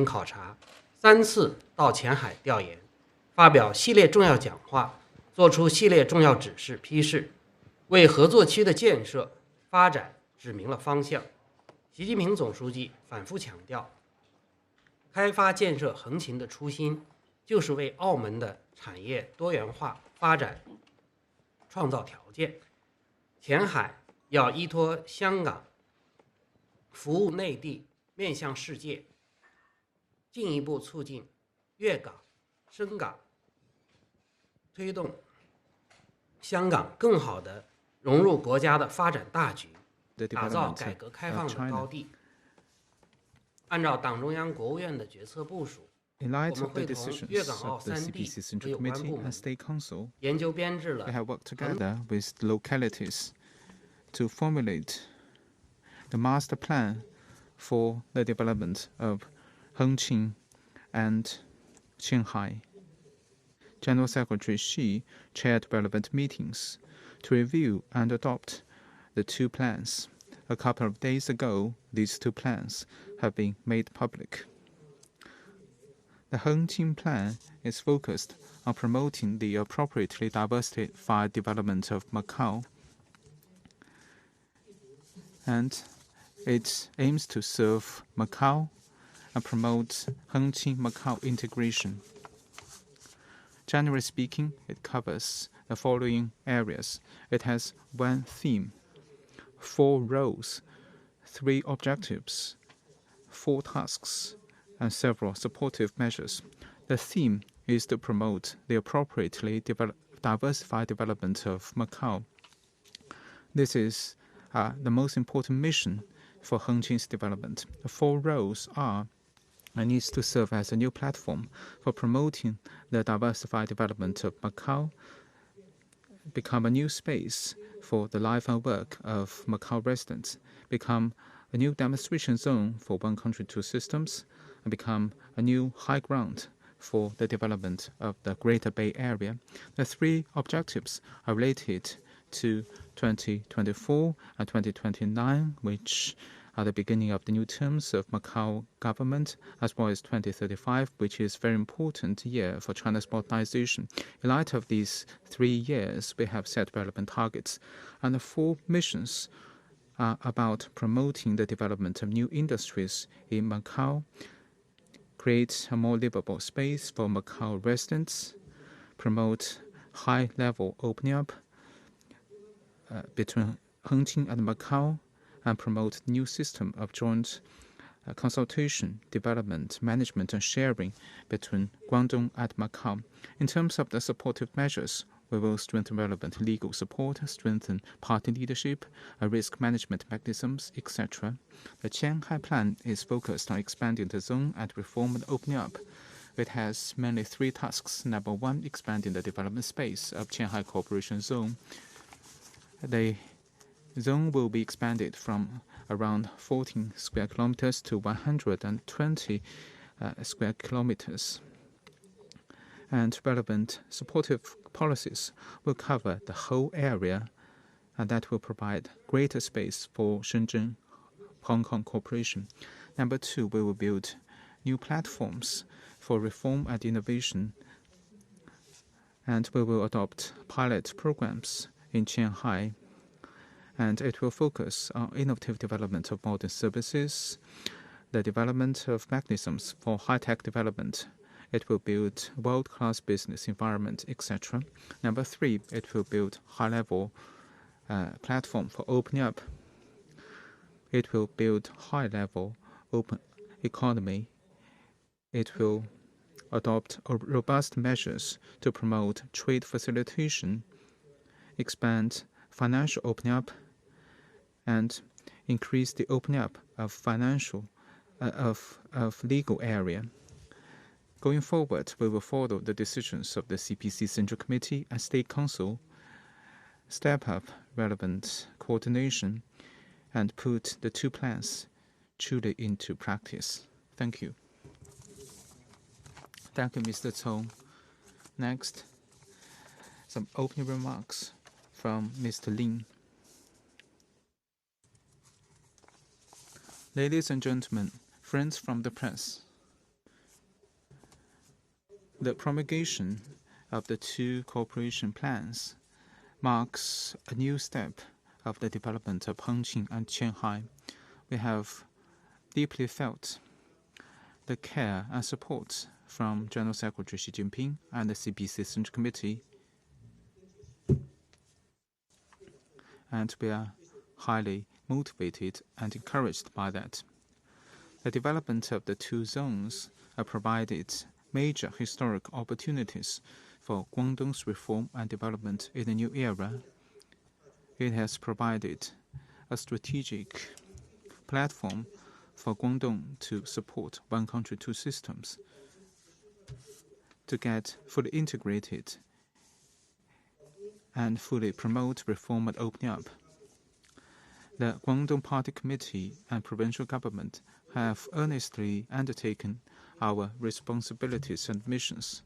考察，3次到前海调研，发表系列重要讲话，作出系列重要指示批示，为合作区的建设发展指明了方向。习近平总书记反复强调，开发建设横琴的初心，就是为澳门的产业多元化发展创造条件。前海要依托香港，服务内地，面向世界，进一步促进粤港、深港，推动香港更好地融入国家的发展大局，打造改革开放的高地。按照党中央、国务院的决策部署，我们会同粤港澳3地和有关部门研究编制了 to formulate the master plan for the development of Hengqin and Qianhai. General Secretary Xi chaired relevant meetings to review and adopt the 2 plans. A couple of days ago, these 2 plans have been made public. The Hengqin Plan is focused on promoting the appropriately diversified development of Macau, and it aims to serve Macau and promote Hengqin-Macau integration. Generally speaking, it covers the following areas. It has 1 theme, 4 roles, 3 objectives, 4 tasks, and several supportive measures. The theme is to promote the appropriately diversified development of Macau. This is the most important mission for Hengqin's development. The 4 roles are: it needs to serve as a new platform for promoting the diversified development of Macau, become a new space for the life and work of Macau residents, become a new demonstration zone for 1 country, 2 systems, and become a new high ground for the development of the Greater Bay Area. The 3 objectives are related to 2024 and 2029, which are the beginning of the new terms of Macau government, as well as 2035, which is a very important year for China's modernization. In light of these 3 years, we have set relevant targets, and the 4 missions are about promoting the development of new industries in Macau, create a more livable space for Macau residents, promote high-level opening up between Hengqin and Macau, and promote new system of joint consultation, development, management, and sharing between Guangdong and Macau. In terms of the supportive measures, we will strengthen relevant legal support, strengthen party leadership, risk management mechanisms, etc. The Shanghai Plan is focused on expanding the zone and reform and opening up. It has mainly 3 tasks. Number 1, expanding the development space of Qianhai Cooperation Zone. The zone will be expanded from around 14 square kilometers to 120 square kilometers. And relevant supportive policies will cover the whole area, and that will provide greater space for Shenzhen Hong Kong cooperation. Number 2, we will build new platforms for reform and innovation, and we will adopt pilot programs in Qianhai, and it will focus on innovative development of modern services, the development of mechanisms for high-tech development. It will build world-class business environment, etc. Number 3, it will build high-level platform for opening up. It will build high-level open economy. It will adopt robust measures to promote trade facilitation, expand financial opening up, and increase the opening up of financial of legal area. Going forward, we will follow the decisions of the CPC Central Committee and State Council, step up relevant coordination, and put the 2 plans truly into practice. Thank you. Thank you, Mr. Cong. Next, some opening remarks from Mr. Lin. Ladies and gentlemen, friends from the press, The promulgation of the two cooperation plans marks a new step of the development of Hengqin and Qianhai. We have deeply felt the care and support from General Secretary Xi Jinping and the CPC Central Committee, and we are highly motivated and encouraged by that. The development of the two zones have provided major historic opportunities for Guangdong's reform and development in the new era. It has provided a strategic platform for Guangdong to support one country, two systems, to get fully integrated and fully promote reform and opening up. The Guangdong Party Committee and provincial government have earnestly undertaken our responsibilities and missions.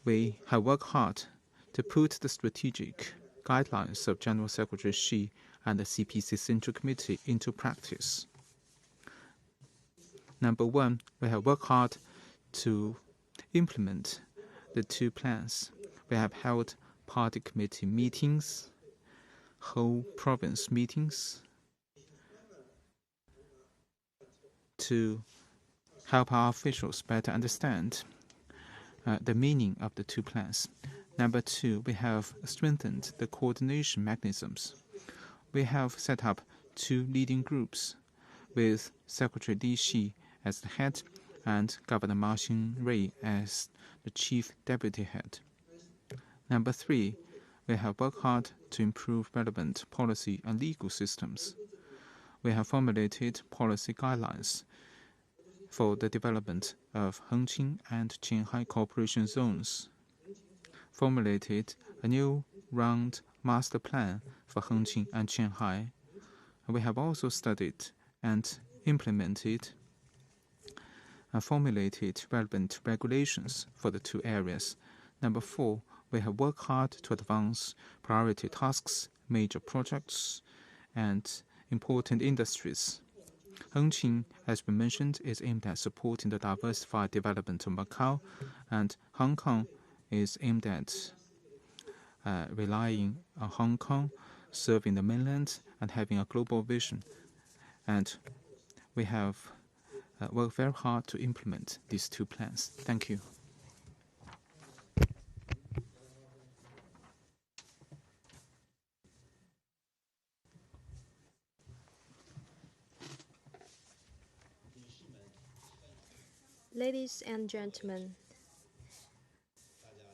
We have worked hard to put the strategic guidelines of General Secretary Xi and the CPC Central Committee into practice. Number one, we have worked hard to implement the two plans. We have held party committee meetings, whole province meetings, to help our officials better understand the meaning of the two plans. Number two, we have strengthened the coordination mechanisms. We have set up two leading groups with Secretary Li Xi as the head and Governor Ma Xingrui as the chief deputy head. Number three, we have worked hard to improve relevant policy and legal systems. We have formulated policy guidelines for the development of Hengqin and Qianhai cooperation zones, formulated a new round master plan for Hengqin and Qianhai. We have also studied and implemented and formulated relevant regulations for the two areas. Number four, we have worked hard to advance priority tasks, major projects, and important industries. Hengqin, as been mentioned, is aimed at supporting the diversified development of Macau, and Hong Kong is aimed at relying on Hong Kong, serving the mainland, and having a global vision. And we have worked very hard to implement these two plans. Thank you. Ladies and gentlemen,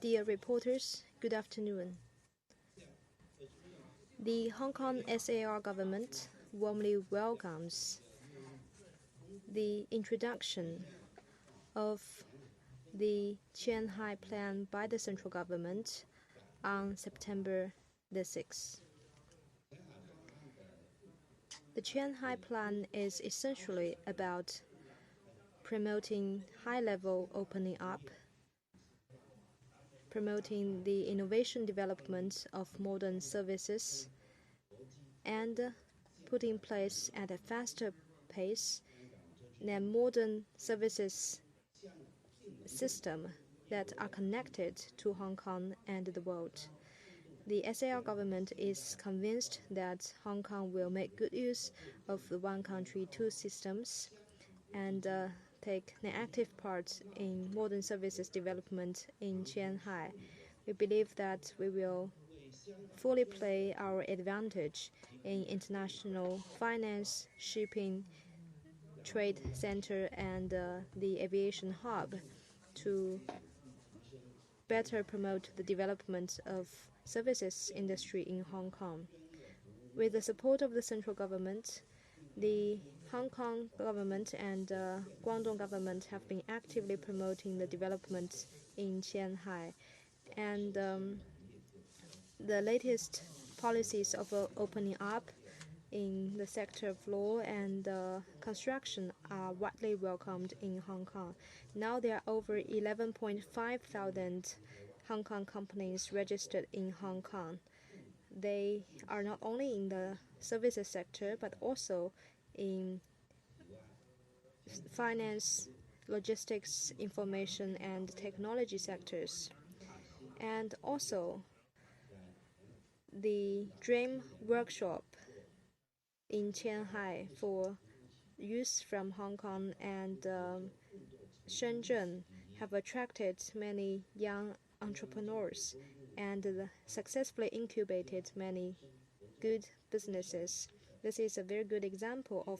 dear reporters, good afternoon. The Hong Kong SAR government warmly welcomes the introduction of the Qianhai Plan by the central government on September the 6th. The Qianhai Plan is essentially about promoting high-level opening up, promoting the innovation development of modern services, and put in place at a faster pace a modern services system that are connected to Hong Kong and the world. The SAR government is convinced that Hong Kong will make good use of the one country, two systems, and take an active part in modern services development in Qianhai. We believe that we will fully play our advantage in international finance, shipping, trade center, and the aviation hub to better promote the development of services industry in Hong Kong. With the support of the central government, the Hong Kong government and Guangdong government have been actively promoting the development in Qianhai. And the latest policies of opening up in the sector of law and construction are widely welcomed in Hong Kong. Now there are over 11.5 thousand Hong Kong companies registered in Hong Kong. They are not only in the services sector, but also in finance, logistics, information, and technology sectors. And also, the Dream Workshop in Qianhai for youth from Hong Kong and Shenzhen have attracted many young entrepreneurs and successfully incubated many good businesses. This is a very good example of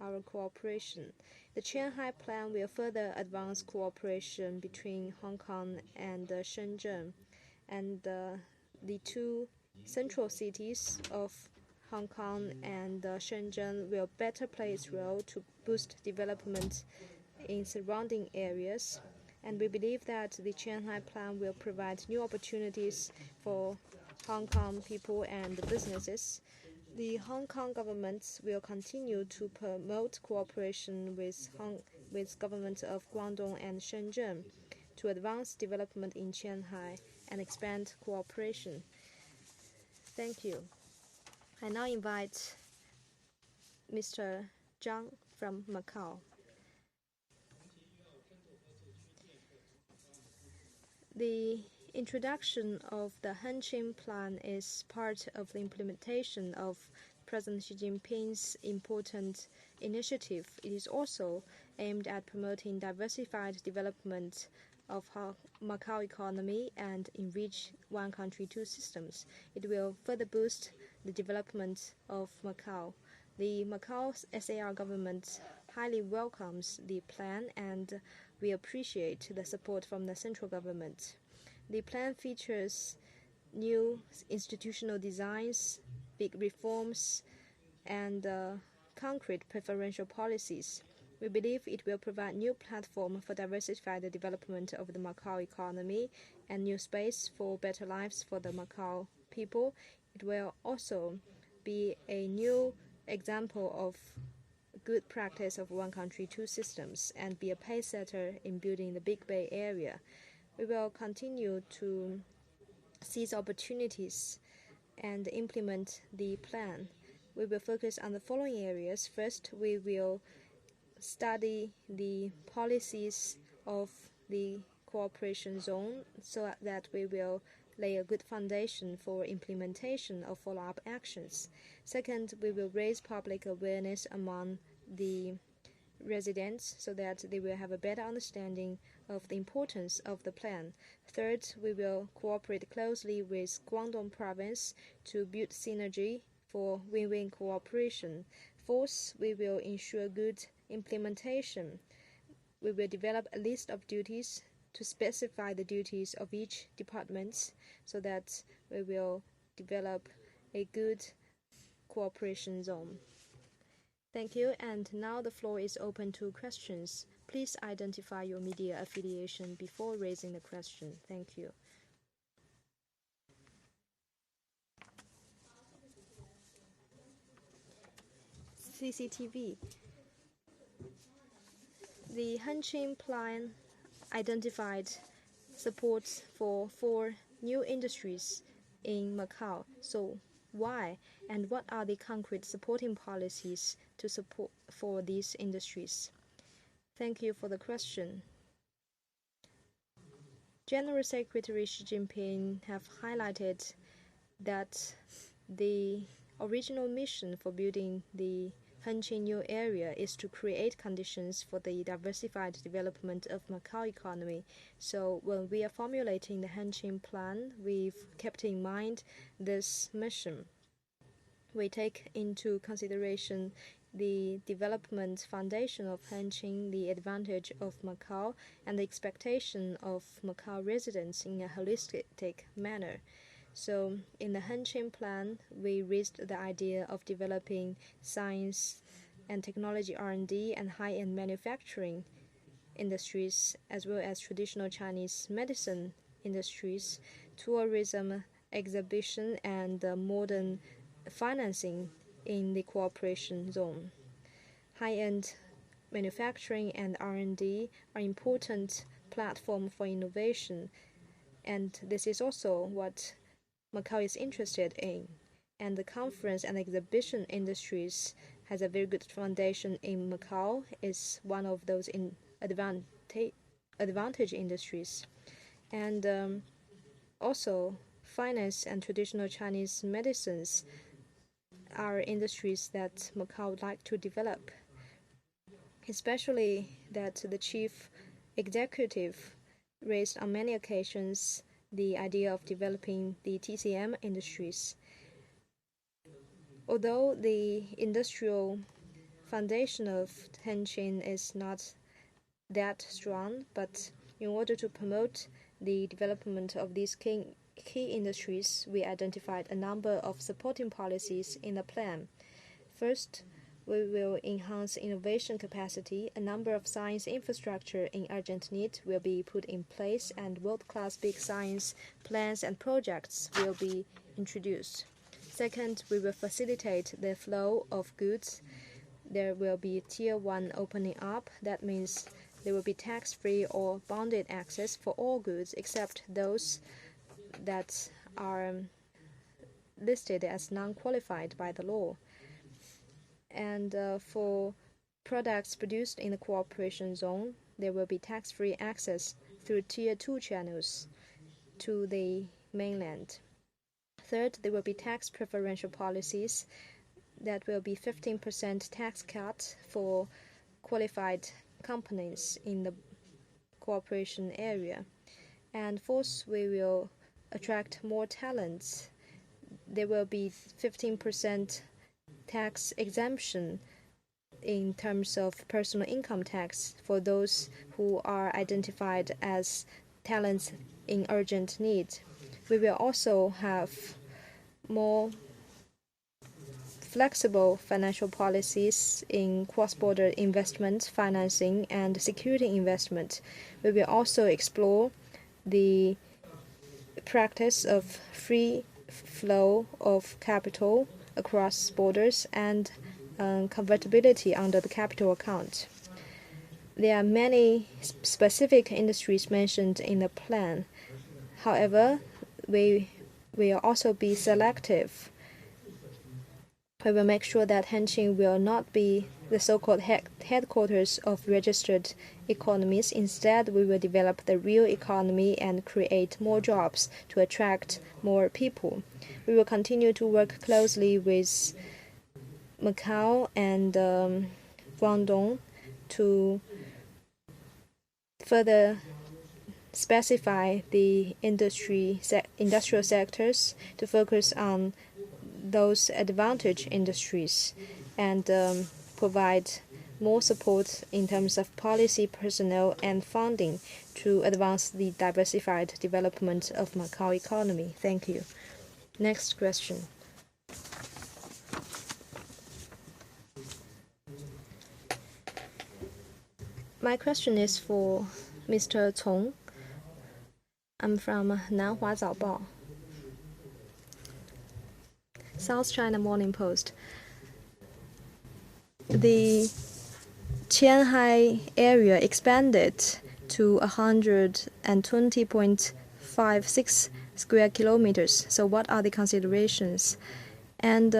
our cooperation. The Shanghai Plan will further advance cooperation between Hong Kong and Shenzhen, and the two central cities of Hong Kong and Shenzhen will better play its role to boost development in surrounding areas. And we believe that the Shanghai Plan will provide new opportunities for Hong Kong people and businesses. The Hong Kong government will continue to promote cooperation with governments of Guangdong and Shenzhen to advance development in Shanghai and expand cooperation. Thank you. I now invite Mr. Zhang from Macau. The introduction of the Hengqin Plan is part of the implementation of President Xi Jinping's important initiative. It is also aimed at promoting diversified development of Macau economy and enrich one country, two systems. It will further boost the development of Macau. The Macau SAR government highly welcomes the plan, and we appreciate the support from the central government. The plan features new institutional designs, big reforms, and concrete preferential policies. We believe it will provide new platform for diversified development of the Macau economy and new space for better lives for the Macau people. It will also be a new example of good practice of one country, two systems, and be a pace setter in building the Big Bay Area. We will continue to seize opportunities and implement the plan. We will focus on the following areas. First, we will study the policies of the cooperation zone so that we will lay a good foundation for implementation of follow-up actions. Second, we will raise public awareness among the residents so that they will have a better understanding of the importance of the plan. Third, we will cooperate closely with Guangdong province to build synergy for win-win cooperation. Fourth, we will ensure good implementation. We will develop a list of duties to specify the duties of each department so that we will develop a good cooperation zone. Thank you, and now the floor is open to questions. Please identify your media affiliation before raising the question. Thank you. CCTV. The Hengqin Plan identified support for 4 new industries in Macau. So why, and what are the concrete supporting policies to support for these industries? Thank you for the question. General Secretary Xi Jinping have highlighted that the original mission for building the Hengqin New Area is to create conditions for the diversified development of Macau economy. So when we are formulating the Hengqin Plan, we've kept in mind this mission. We take into consideration the development foundation of Hengqin, the advantage of Macau, and the expectation of Macau residents in a holistic manner. So in the Hengqin Plan, we raised the idea of developing science and technology R&D and high-end manufacturing industries, as well as traditional Chinese medicine industries, tourism, exhibition, and modern financing in the cooperation zone. High-end manufacturing and R&D are important platform for innovation, and this is also what Macau is interested in. And the conference and exhibition industries has a very good foundation in Macau. It's one of those advantage industries. And also, finance and traditional Chinese medicines are industries that Macau would like to develop, especially that the chief executive raised on many occasions the idea of developing the TCM industries. Although the industrial foundation of Hengqin is not that strong, but in order to promote the development of these key industries, we identified a number of supporting policies in the plan. First, we will enhance innovation capacity. A number of science infrastructure in urgent need will be put in place, and world-class big science plans and projects will be introduced. Second, we will facilitate the flow of goods. There will be Tier 1 opening up. That means there will be tax-free or bonded access for all goods except those that are listed as non-qualified by the law. And for products produced in the cooperation zone, there will be tax-free access through Tier 2 channels to the mainland. Third, there will be tax preferential policies. That will be 15% tax cut for qualified companies in the cooperation area. And fourth, we will attract more talents. There will be 15% tax exemption in terms of personal income tax for those who are identified as talents in urgent need. We will also have more flexible financial policies in cross-border investment, financing, and security investment. We will also explore the practice of free flow of capital across borders and convertibility under the capital account. There are many specific industries mentioned in the plan. However, we will also be selective. We will make sure that Hengqin will not be the so-called headquarters of registered economies. Instead, we will develop the real economy and create more jobs to attract more people. We will continue to work closely with Macau and Guangdong to further specify the industrial sectors to focus on those advantage industries and provide more support in terms of policy, personnel, and funding to advance the diversified development of Macau economy. Thank you. Next question. My question is for Mr. Cong. I'm from Nanhua Zaobao, South China Morning Post. The Qianhai area expanded to 120.56 square kilometers. So what are the considerations? And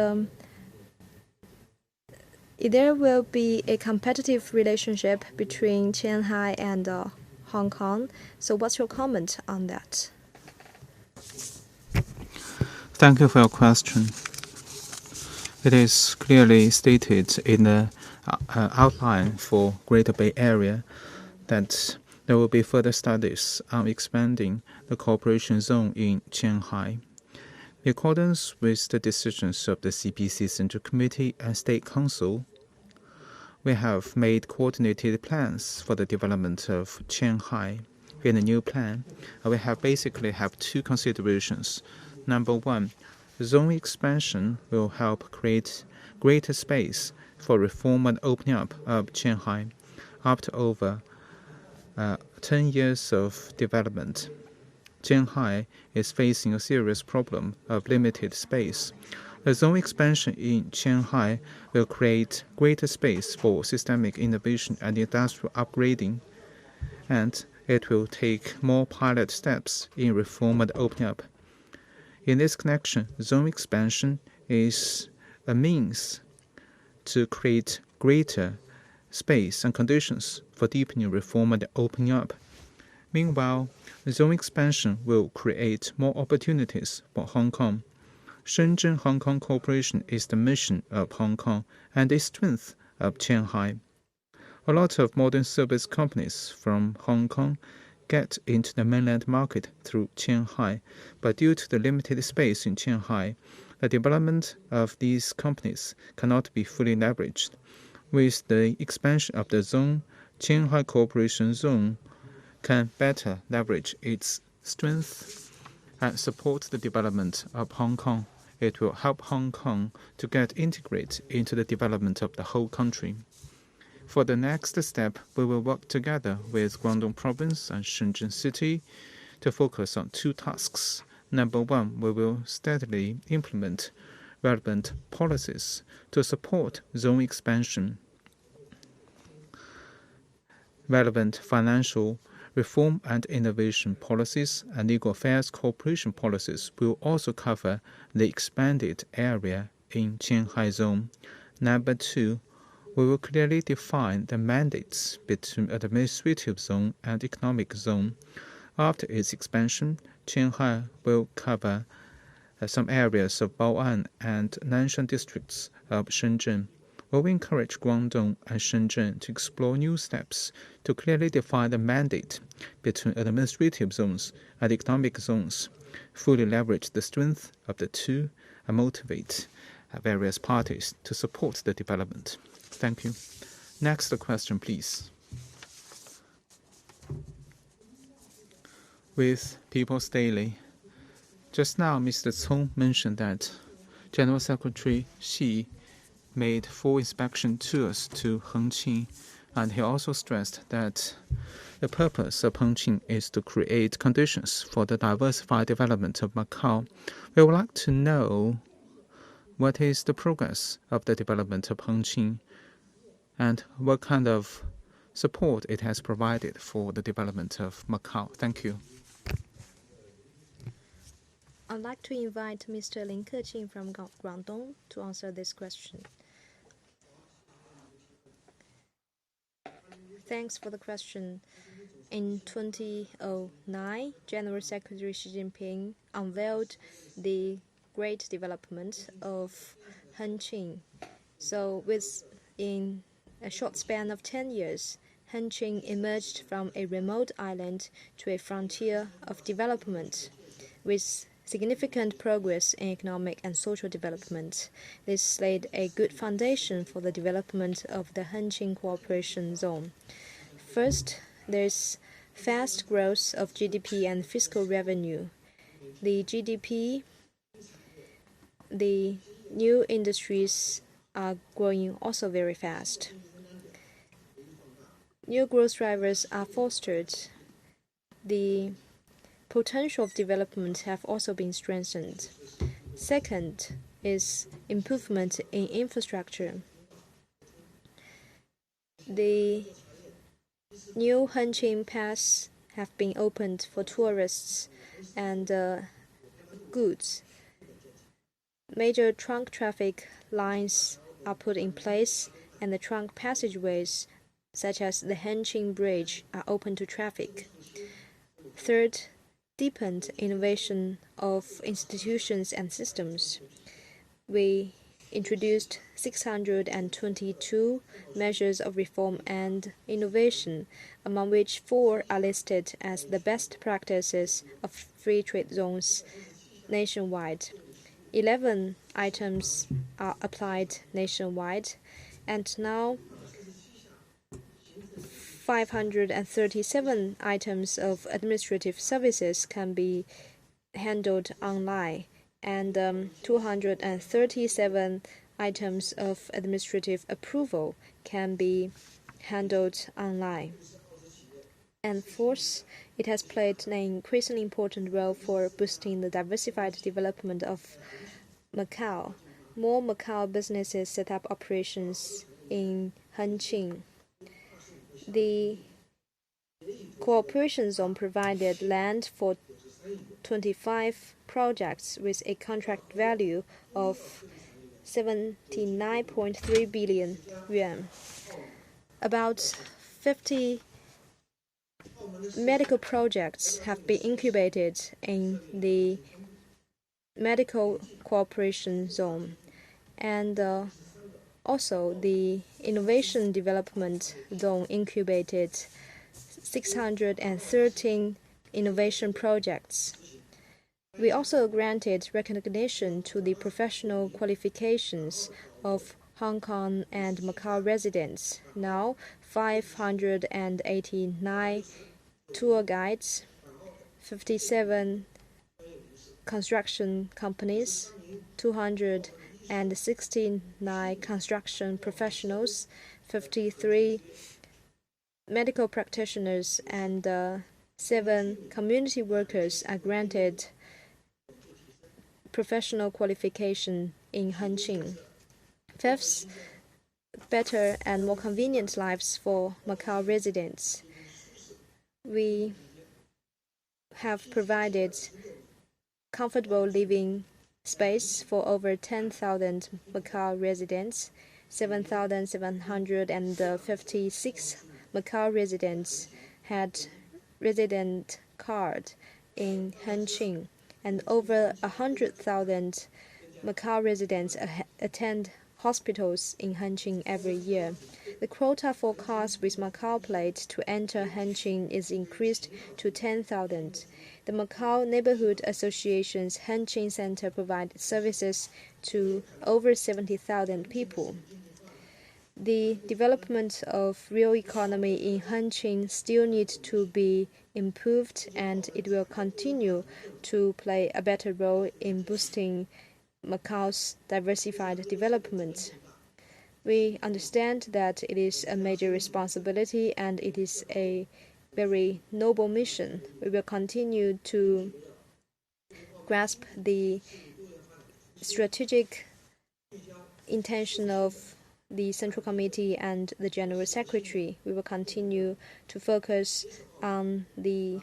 there will be a competitive relationship between Qianhai and Hong Kong. So what's your comment on that? Thank you for your question. It is clearly stated in the outline for Greater Bay Area that there will be further studies on expanding the cooperation zone in Qianhai. In accordance with the decisions of the CPC Central Committee and State Council, we have made coordinated plans for the development of Qianhai. In the new plan, we basically have two considerations. Number one, zone expansion will help create greater space for reform and opening up of Qianhai. After over 10 years of development, Qianhai is facing a serious problem of limited space. The zone expansion in Qianhai will create greater space for systemic innovation and industrial upgrading, and it will take more pilot steps in reform and opening up. In this connection, zone expansion is a means to create greater space and conditions for deepening reform and opening up. Meanwhile, zone expansion will create more opportunities for Hong Kong. Shenzhen Hong Kong cooperation is the mission of Hong Kong and a strength of Qianhai. A lot of modern service companies from Hong Kong get into the mainland market through Qianhai, but due to the limited space in Qianhai, the development of these companies cannot be fully leveraged. With the expansion of the zone, Qianhai Cooperation Zone can better leverage its strength and support the development of Hong Kong. It will help Hong Kong to get integrated into the development of the whole country. For the next step, we will work together with Guangdong Province and Shenzhen City to focus on two tasks. Number one, we will steadily implement relevant policies to support zone expansion. Relevant financial reform and innovation policies and legal affairs cooperation policies will also cover the expanded area in Qianhai Zone. Number two, we will clearly define the mandates between administrative zone and economic zone. After its expansion, Qianhai will cover some areas of Bao'an and Nanshan districts of Shenzhen. We will encourage Guangdong and Shenzhen to explore new steps to clearly define the mandate between administrative zones and economic zones, fully leverage the strength of the two, and motivate various parties to support the development. Thank you. Next question, please. With People's Daily. Just now, Mr. Cong mentioned that General Secretary Xi made 4 inspection tours to Hengqin, and he also stressed that the purpose of Hengqin is to create conditions for the diversified development of Macau. We would like to know what is the progress of the development of Hengqin and what kind of support it has provided for the development of Macau. Thank you. I'd like to invite Mr. Lin Kejing from Guangdong to answer this question. Thanks for the question. In 2009, General Secretary Xi Jinping unveiled the great development of Hengqin. So within a short span of 10 years, Hengqin emerged from a remote island to a frontier of development with significant progress in economic and social development. This laid a good foundation for the development of the Hengqin Cooperation Zone. First, there's fast growth of GDP and fiscal revenue. The GDP, the new industries are growing also very fast. New growth drivers are fostered. The potential of development have also been strengthened. Second is improvement in infrastructure. The new Hengqin Pass have been opened for tourists and goods. Major trunk traffic lines are put in place, and the trunk passageways, such as the Hengqin Bridge, are open to traffic. Third, deepened innovation of institutions and systems. We introduced 622 measures of reform and innovation, among which 4 are listed as the best practices of free trade zones nationwide. 11 items are applied nationwide, and now 537 items of administrative services can be handled online, and 237 items of administrative approval can be handled online. And fourth, it has played an increasingly important role for boosting the diversified development of Macau. More Macau businesses set up operations in Hengqin. The cooperation zone provided land for 25 projects with a contract value of 79.3 billion yuan. About 50 medical projects have been incubated in the medical cooperation zone, and also the innovation development zone incubated 613 innovation projects. We also granted recognition to the professional qualifications of Hong Kong and Macau residents. Now, 589 tour guides, 57 construction companies, 269 construction professionals, 53 medical practitioners, and 7 community workers are granted professional qualification in Hengqin. Fifth, better and more convenient lives for Macau residents. We have provided comfortable living space for over 10,000 Macau residents. 7,756 Macau residents had resident card in Hengqin, and over 100,000 Macau residents attend hospitals in Hengqin every year. The quota for cars with Macau plate to enter Hengqin is increased to 10,000. The Macau Neighborhood Association's Hengqin Center provides services to over 70,000 people. The development of real economy in Hengqin still needs to be improved, and it will continue to play a better role in boosting Macau's diversified development. We understand that it is a major responsibility and it is a very noble mission. We will continue to grasp the strategic intention of the Central Committee and the General Secretary. We will continue to focus on the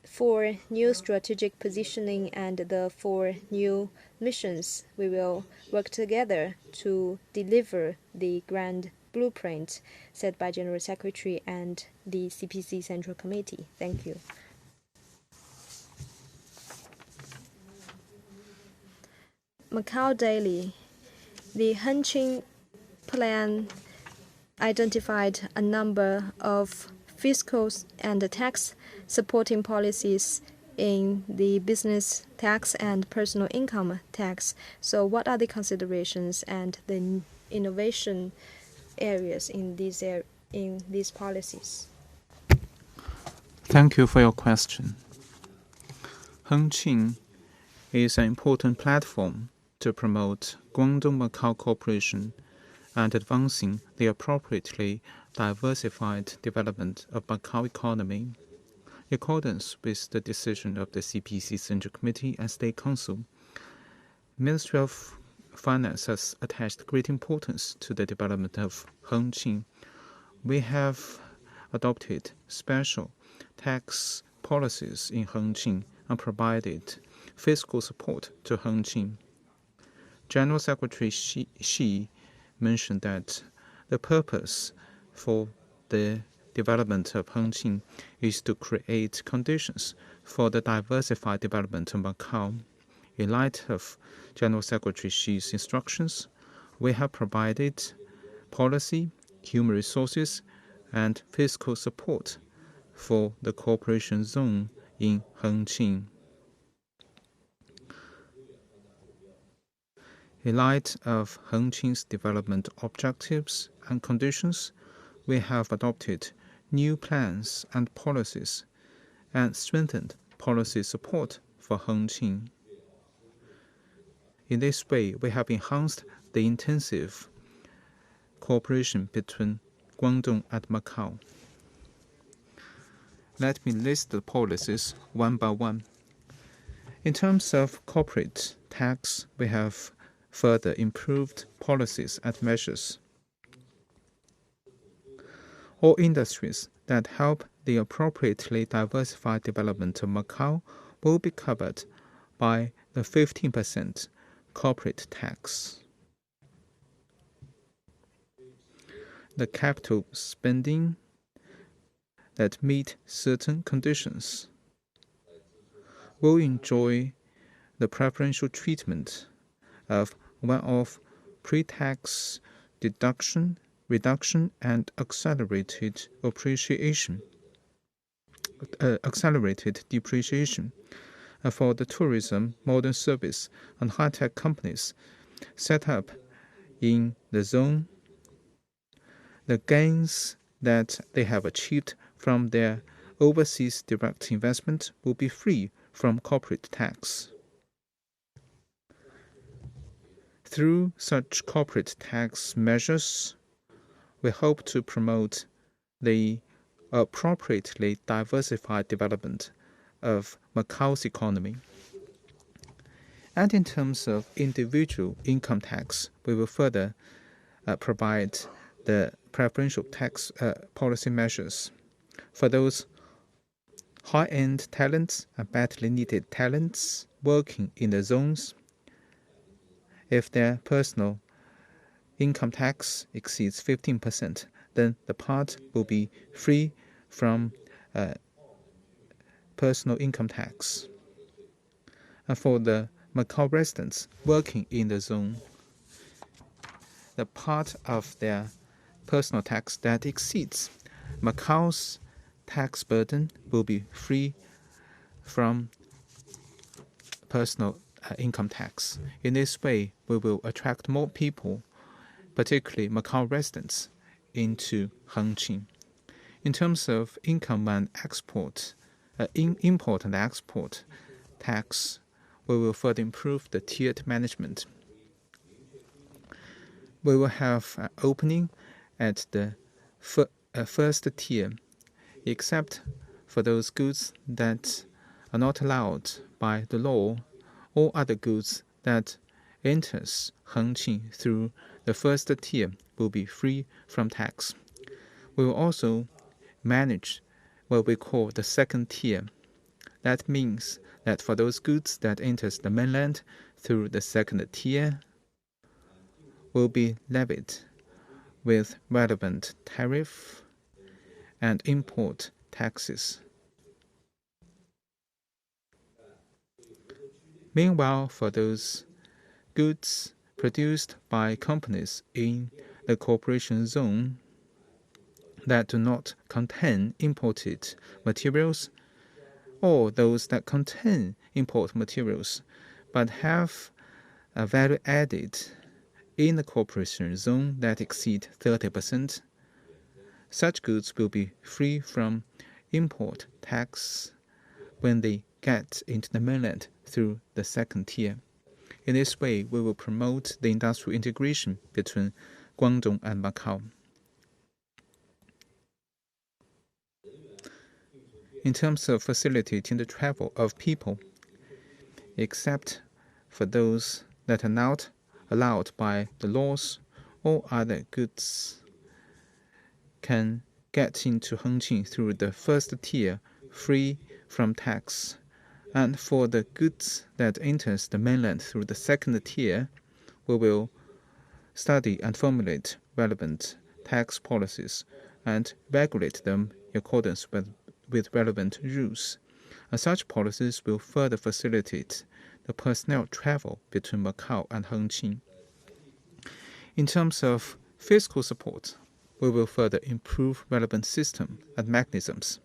4 new strategic positioning and the 4 new missions. We will work together to deliver the grand blueprint set by General Secretary and the CPC Central Committee. Thank you. Macau Daily. The Hengqin Plan identified a number of fiscal and tax supporting policies in the business tax and personal income tax. So what are the considerations and the innovation areas in these policies? Thank you for your question. Hengqin is an important platform to promote Guangdong-Macau cooperation and advancing the appropriately diversified development of Macau economy. In accordance with the decision of the CPC Central Committee and State Council, Ministry of Finance has attached great importance to the development of Hengqin. We have adopted special tax policies in Hengqin and provided fiscal support to Hengqin. General Secretary Xi mentioned that the purpose for the development of Hengqin is to create conditions for the diversified development of Macau. In light of General Secretary Xi's instructions, we have provided policy, human resources, and fiscal support for the cooperation zone in Hengqin. In light of Hengqin's development objectives and conditions, we have adopted new plans and policies and strengthened policy support for Hengqin. In this way, we have enhanced the intensive cooperation between Guangdong and Macau. Let me list the policies one by one. In terms of corporate tax, we have further improved policies and measures. All industries that help the appropriately diversified development of Macau will be covered by the 15% corporate tax. the capital spending that meet certain conditions will enjoy the preferential treatment of one-off pre-tax reduction and accelerated depreciation for the tourism, modern service, and high-tech companies set up in the zone. The gains that they have achieved from their overseas direct investment will be free from corporate tax. Through such corporate tax measures, we hope to promote the appropriately diversified development of Macau's economy. And in terms of individual income tax, we will further provide the preferential tax policy measures for those high-end talents and badly needed talents working in the zones. If their personal income tax exceeds 15%, then the part will be free from personal income tax. And for the Macau residents working in the zone, the part of their personal tax that exceeds Macau's tax burden will be free from personal income tax. In this way, we will attract more people, particularly Macau residents, into Hengqin. In terms of income and export, import and export tax, we will further improve the tiered management. We will have an opening at the first tier, except for those goods that are not allowed by the law. All other goods that enters Hengqin through the first tier will be free from tax. We will also manage what we call the second tier. That means that for those goods that enters the mainland through the second tier will be levied with relevant tariff and import taxes. Meanwhile, for those goods produced by companies in the cooperation zone that do not contain imported materials, or those that contain import materials but have a value added in the cooperation zone that exceed 30%, such goods will be free from import tax when they get into the mainland through the second tier. In this way, we will promote the industrial integration between Guangdong and Macau. In terms of facilitating the travel of people, except for those that are not allowed by the laws, all other goods can get into Hengqin through the first tier free from tax. And for the goods that enters the mainland through the second tier, we will study and formulate relevant tax policies and regulate them in accordance with relevant rules. And such policies will further facilitate the personnel travel between Macau and Hengqin. In terms of fiscal support, we will further improve relevant system and mechanisms.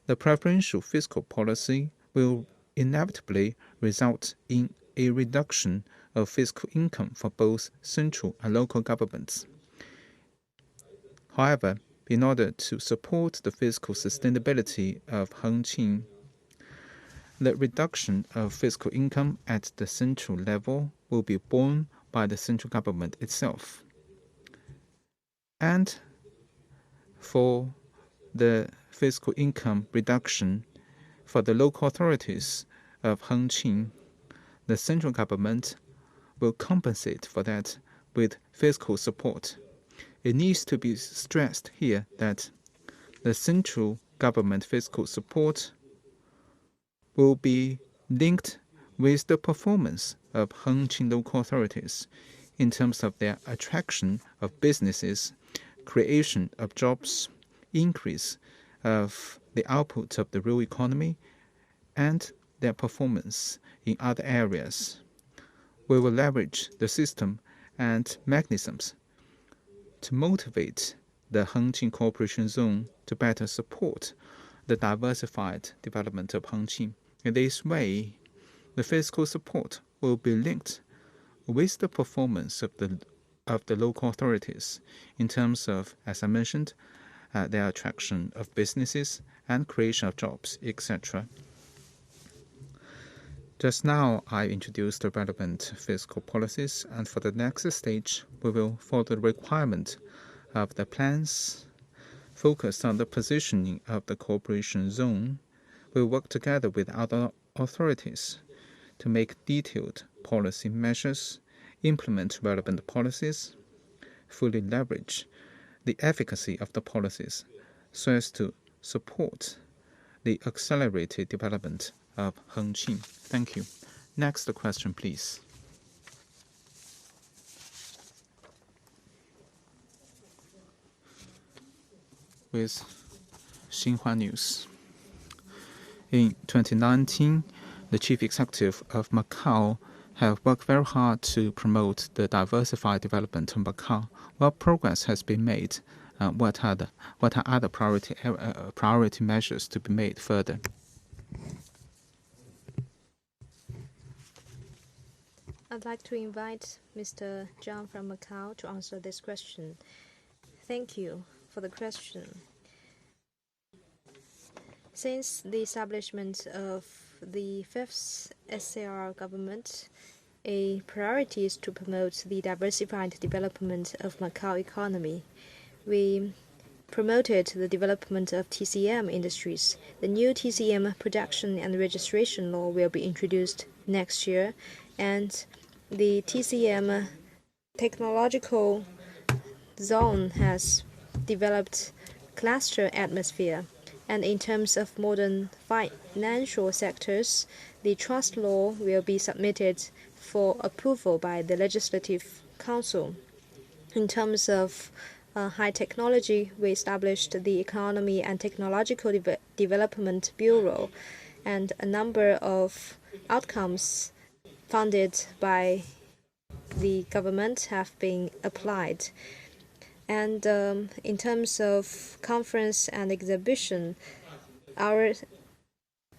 The preferential fiscal policy will inevitably result in a reduction of fiscal income for both central and local governments. However, in order to support the fiscal sustainability of Hengqin, the reduction of fiscal income at the central level will be borne by the central government itself. And for the fiscal income reduction for the local authorities of Hengqin, the central government will compensate for that with fiscal support. It needs to be stressed here that the central government fiscal support will be linked with the performance of Hengqin local authorities. in terms of their attraction of businesses, creation of jobs, increase of the output of the real economy, and their performance in other areas. We will leverage the system and mechanisms to motivate the Hengqin Cooperation Zone to better support the diversified development of Hengqin. In this way, the fiscal support will be linked with the performance of the local authorities in terms of, as I mentioned, their attraction of businesses and creation of jobs, etc. Just now, I introduced the relevant fiscal policies, and for the next stage, we will follow the requirement of the plans focused on the positioning of the cooperation zone. We will work together with other authorities to make detailed policy measures, implement relevant policies, fully leverage the efficacy of the policies so as to support the accelerated development of Hengqin. Thank you. Next question, please. With Xinhua News. In 2019, the chief executive of Macau have worked very hard to promote the diversified development of Macau. What progress has been made? What are other priority measures to be made further? I'd like to invite Mr. Zhang from Macau to answer this question. Thank you for the question. Since the establishment of the fifth SAR government, a priority is to promote the diversified development of Macau economy. We promoted the development of TCM industries. The new TCM production and registration law will be introduced next year, and the TCM technological zone has developed cluster atmosphere. And in terms of modern financial sectors, the trust law will be submitted for approval by the Legislative Council. In terms of high technology, we established the Economy and Technological Development Bureau, and a number of outcomes funded by the government have been applied. And in terms of conference and exhibition, our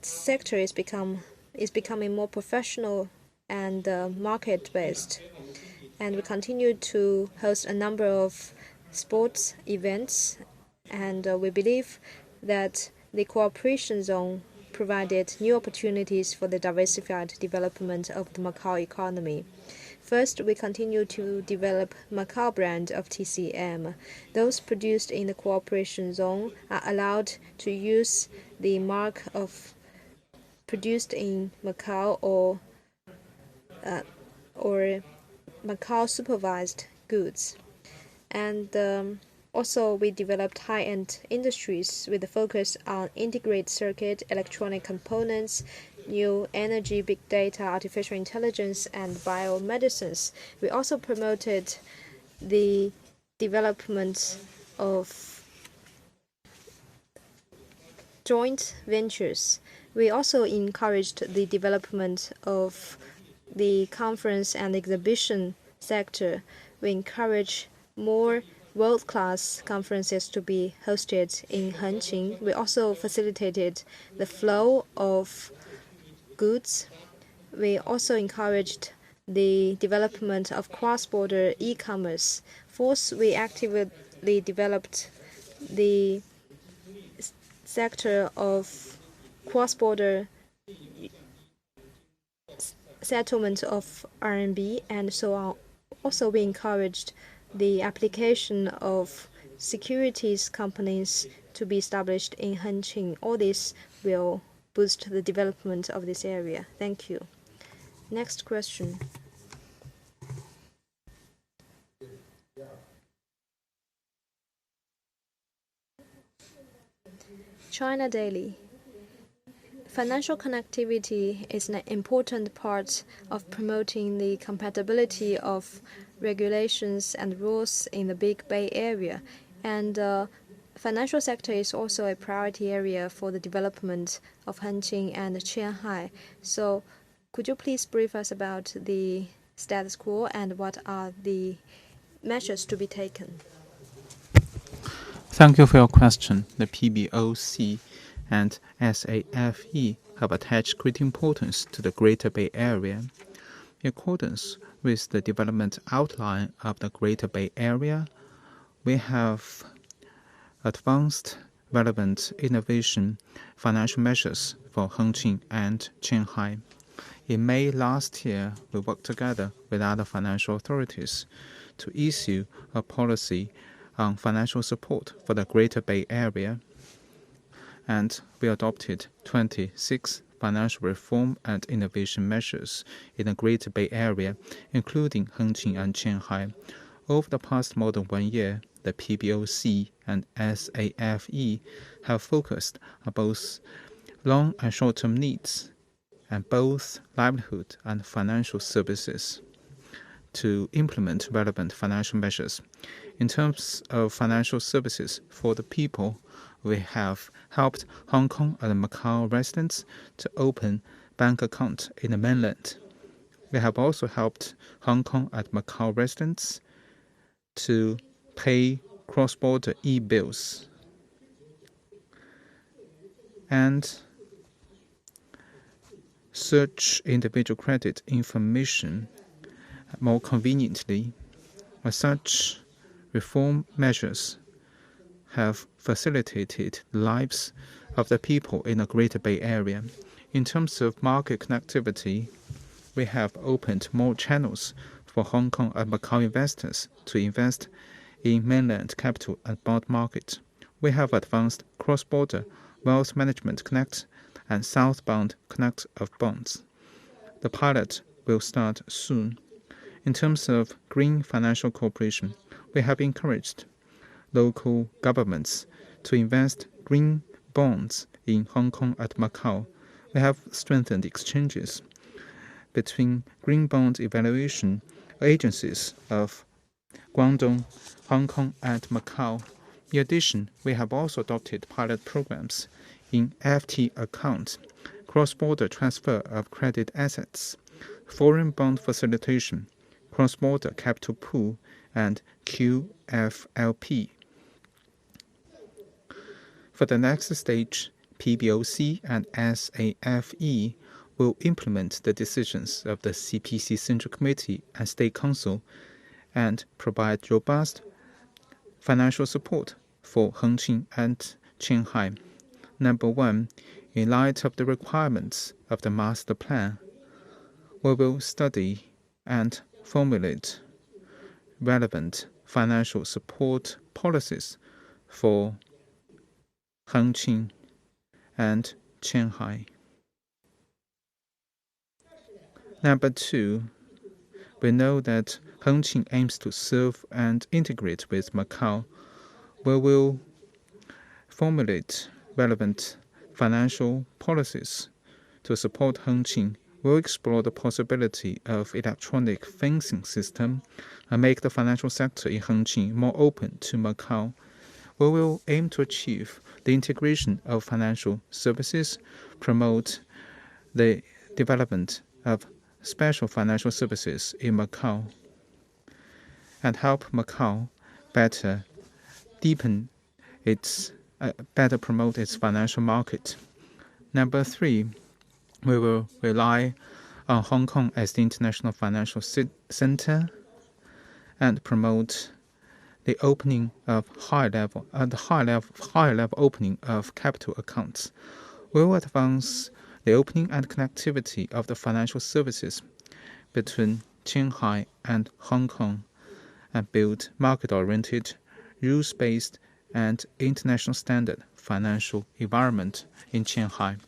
sector is becoming more professional and market-based. And we continue to host a number of sports events, and we believe that the cooperation zone provided new opportunities for the diversified development of the Macau economy. First, we continue to develop Macau brand of TCM. Those produced in the cooperation zone are allowed to use the mark of produced in Macau or Macau supervised goods. And also, we developed high-end industries with a focus on integrated circuit, electronic components, new energy, big data, artificial intelligence, and biomedicines. We also promoted the development of joint ventures. We also encouraged the development of the conference and exhibition sector. We encourage more world-class conferences to be hosted in Hengqin. We also facilitated the flow of goods. We also encouraged the development of cross-border e-commerce. Fourth, we actively developed the sector of cross-border settlement of RMB and so on. Also, we encouraged the application of securities companies to be established in Hengqin. All this will boost the development of this area. Thank you. Next question. China Daily. Financial connectivity is an important part of promoting the compatibility of regulations and rules in the Big Bay Area, and financial sector is also a priority area for the development of Hengqin and Qianhai. So could you please brief us about the status quo and what are the measures to be taken? Thank you for your question. The PBOC and SAFE have attached great importance to the Greater Bay Area. In accordance with the development outline of the Greater Bay Area, we have advanced relevant innovation financial measures for Hengqin and Qianhai. In May last year, we worked together with other financial authorities to issue a policy on financial support for the Greater Bay Area, and we adopted 26 financial reform and innovation measures in the Greater Bay Area, including Hengqin and Qianhai. Over the past more than 1 year, the PBOC and SAFE have focused on both long and short-term needs and both livelihood and financial services to implement relevant financial measures. In terms of financial services for the people, we have helped Hong Kong and Macau residents to open bank accounts in the mainland. We have also helped Hong Kong and Macau residents to pay cross-border e-bills and search individual credit information more conveniently. Such reform measures have facilitated the lives of the people in the Greater Bay Area. In terms of market connectivity, we have opened more channels for Hong Kong and Macau investors to invest in mainland capital and bond market. We have advanced cross-border wealth management connect and southbound connect of bonds. The pilot will start soon. In terms of green financial cooperation, we have encouraged local governments to invest green bonds in Hong Kong and Macau. We have strengthened exchanges between green bond evaluation agencies of Guangdong, Hong Kong, and Macau. In addition, we have also adopted pilot programs in FT account, cross-border transfer of credit assets, foreign bond facilitation, cross-border capital pool, and QFLP. For the next stage, PBOC and SAFE will implement the decisions of the CPC Central Committee and State Council and provide robust financial support for Hengqin and Qianhai. Number one, in light of the requirements of the master plan, we will study and formulate relevant financial support policies for Hengqin and Qianhai. Number two, we know that Hengqin aims to serve and integrate with Macau. We will formulate relevant financial policies to support Hengqin. We'll explore the possibility of electronic fencing system and make the financial sector in Hengqin more open to Macau. We will aim to achieve the integration of financial services, promote the development of special financial services in Macau, and help Macau better promote its financial market. Number three, we will rely on Hong Kong as the international financial center and promote the opening of high-level opening of capital accounts. We will advance the opening and connectivity of the financial services between Qianhai and Hong Kong and build market-oriented, rules-based, and international standard financial environment in Qianhai.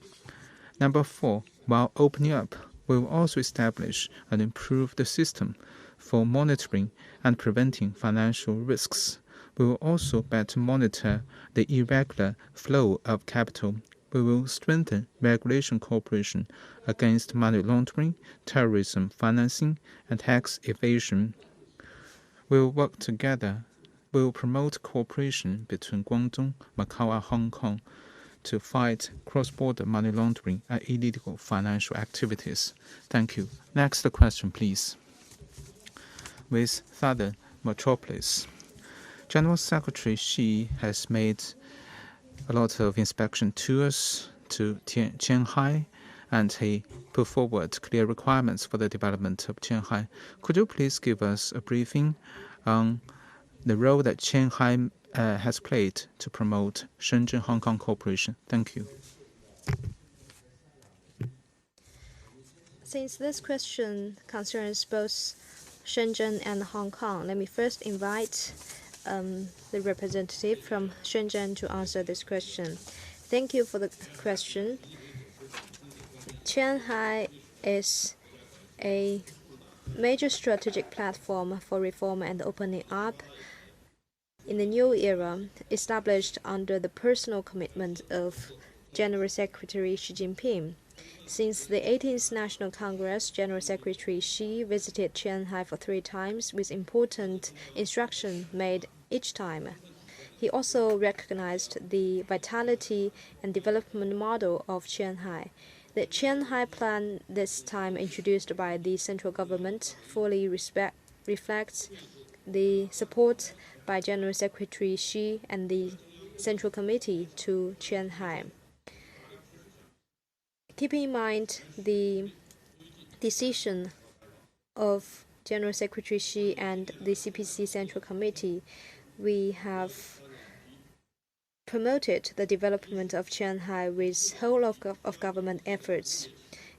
Number four, while opening up, we will also establish and improve the system for monitoring and preventing financial risks. We will also better monitor the irregular flow of capital. We will strengthen regulation cooperation against money laundering, terrorism financing, and tax evasion. will work together, will promote cooperation between Guangdong, Macau, and Hong Kong to fight cross-border money laundering and illegal financial activities. Thank you. Next question, please. With Southern Metropolis. General Secretary Xi has made a lot of inspection tours to Qianhai, and he put forward clear requirements for the development of Qianhai. Could you please give us a briefing on the role that Qianhai has played to promote Shenzhen-Hong Kong cooperation? Thank you. Since this question concerns both Shenzhen and Hong Kong, let me first invite the representative from Shenzhen to answer this question. Thank you for the question. Qianhai is a major strategic platform for reform and opening up in the new era, established under the personal commitment of General Secretary Xi Jinping. Since the 18th National Congress, General Secretary Xi visited Qianhai for 3 times, with important instructions made each time. He also recognized the vitality and development model of Qianhai. The Shanghai Plan, this time introduced by the central government, fully reflects the support by General Secretary Xi and the Central Committee to Qianhai. Keeping in mind the decision of General Secretary Xi and the CPC Central Committee, we have promoted the development of Qianhai with whole of government efforts,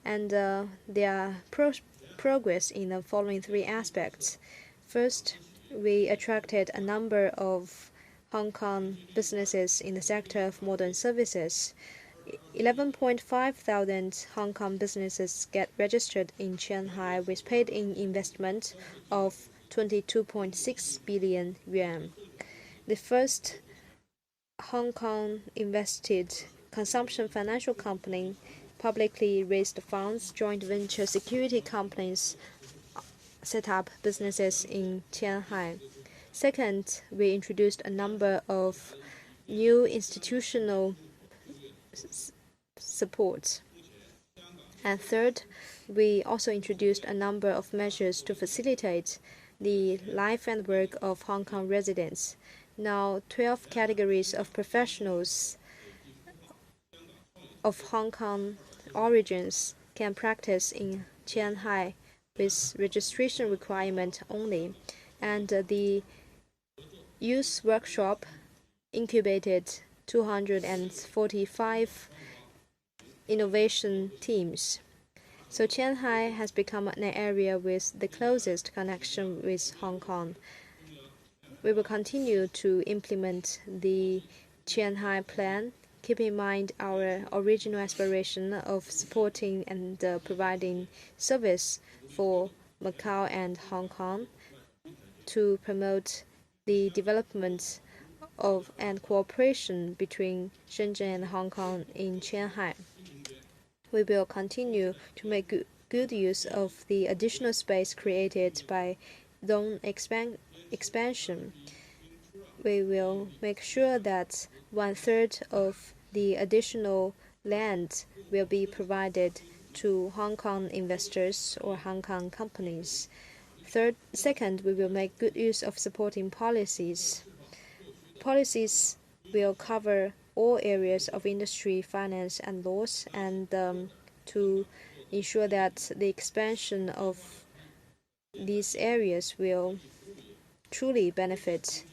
and there are progress in the following 3 aspects. First, we attracted a number of Hong Kong businesses in the sector of modern services. 11.5 thousand Hong Kong businesses get registered in Qianhai with paid-in investment of 22.6 billion yuan. The first Hong Kong invested consumption financial company publicly raised funds, joint venture security companies set up businesses in Qianhai. Second, we introduced a number of new institutional support. And third, we also introduced a number of measures to facilitate the life and work of Hong Kong residents. Now, 12 categories of professionals of Hong Kong origins can practice in Qianhai with registration requirement only, and the youth workshop incubated 245 innovation teams. So Qianhai has become an area with the closest connection with Hong Kong. We will continue to implement the Shanghai Plan, keeping in mind our original aspiration of supporting and providing service for Macau and Hong Kong to promote the development of and cooperation between Shenzhen and Hong Kong in Qianhai. We will continue to make good use of the additional space created by zone expansion. We will make sure that 1/3 of the additional land will be provided to Hong Kong investors or Hong Kong companies. Second, we will make good use of supporting policies. Policies will cover all areas of industry, finance, and laws, and to ensure that the expansion of these areas will truly benefit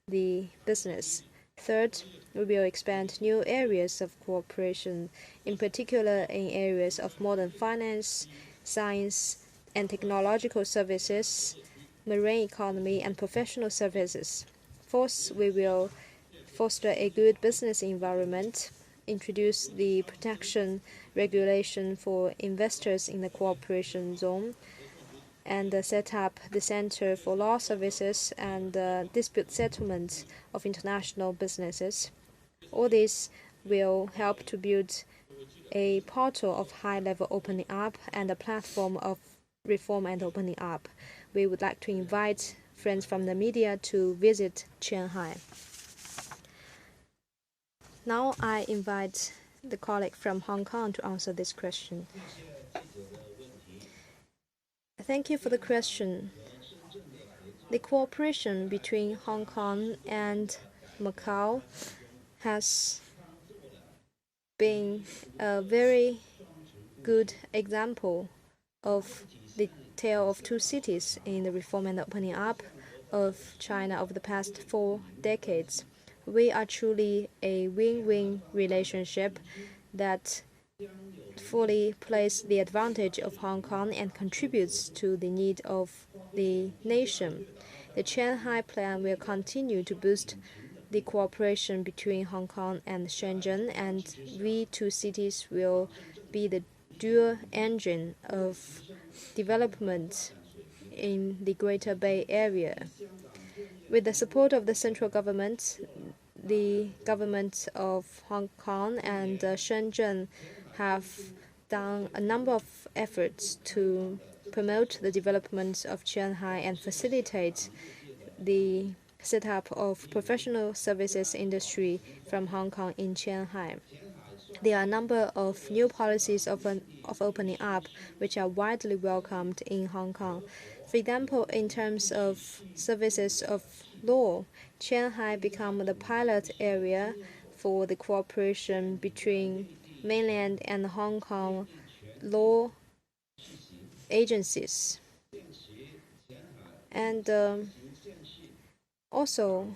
the business. Third, we will expand new areas of cooperation, in particular in areas of modern finance, science, and technological services, marine economy, and professional services. Fourth, we will foster a good business environment, introduce the protection regulation for investors in the cooperation zone, and set up the Center for Law Services and Dispute Settlement of International Businesses. All this will help to build a portal of high-level opening up and a platform of reform and opening up. We would like to invite friends from the media to visit Qianhai. Now I invite the colleague from Hong Kong to answer this question. Thank you for the question. The cooperation between Hong Kong and Macau has been a very good example of the tale of two cities in the reform and opening up of China over the past 4 decades. We are truly a win-win relationship that fully plays the advantage of Hong Kong and contributes to the need of the nation. The Shanghai Plan will continue to boost the cooperation between Hong Kong and Shenzhen, and we two cities will be the dual engine of development in the Greater Bay Area. With the support of the central government, the government of Hong Kong and Shenzhen have done a number of efforts to promote the development of Qianhai and facilitate the setup of professional services industry from Hong Kong in Qianhai. There are a number of new policies of opening up which are widely welcomed in Hong Kong. For example, in terms of services of law, Qianhai became the pilot area for the cooperation between mainland and Hong Kong law agencies. And also,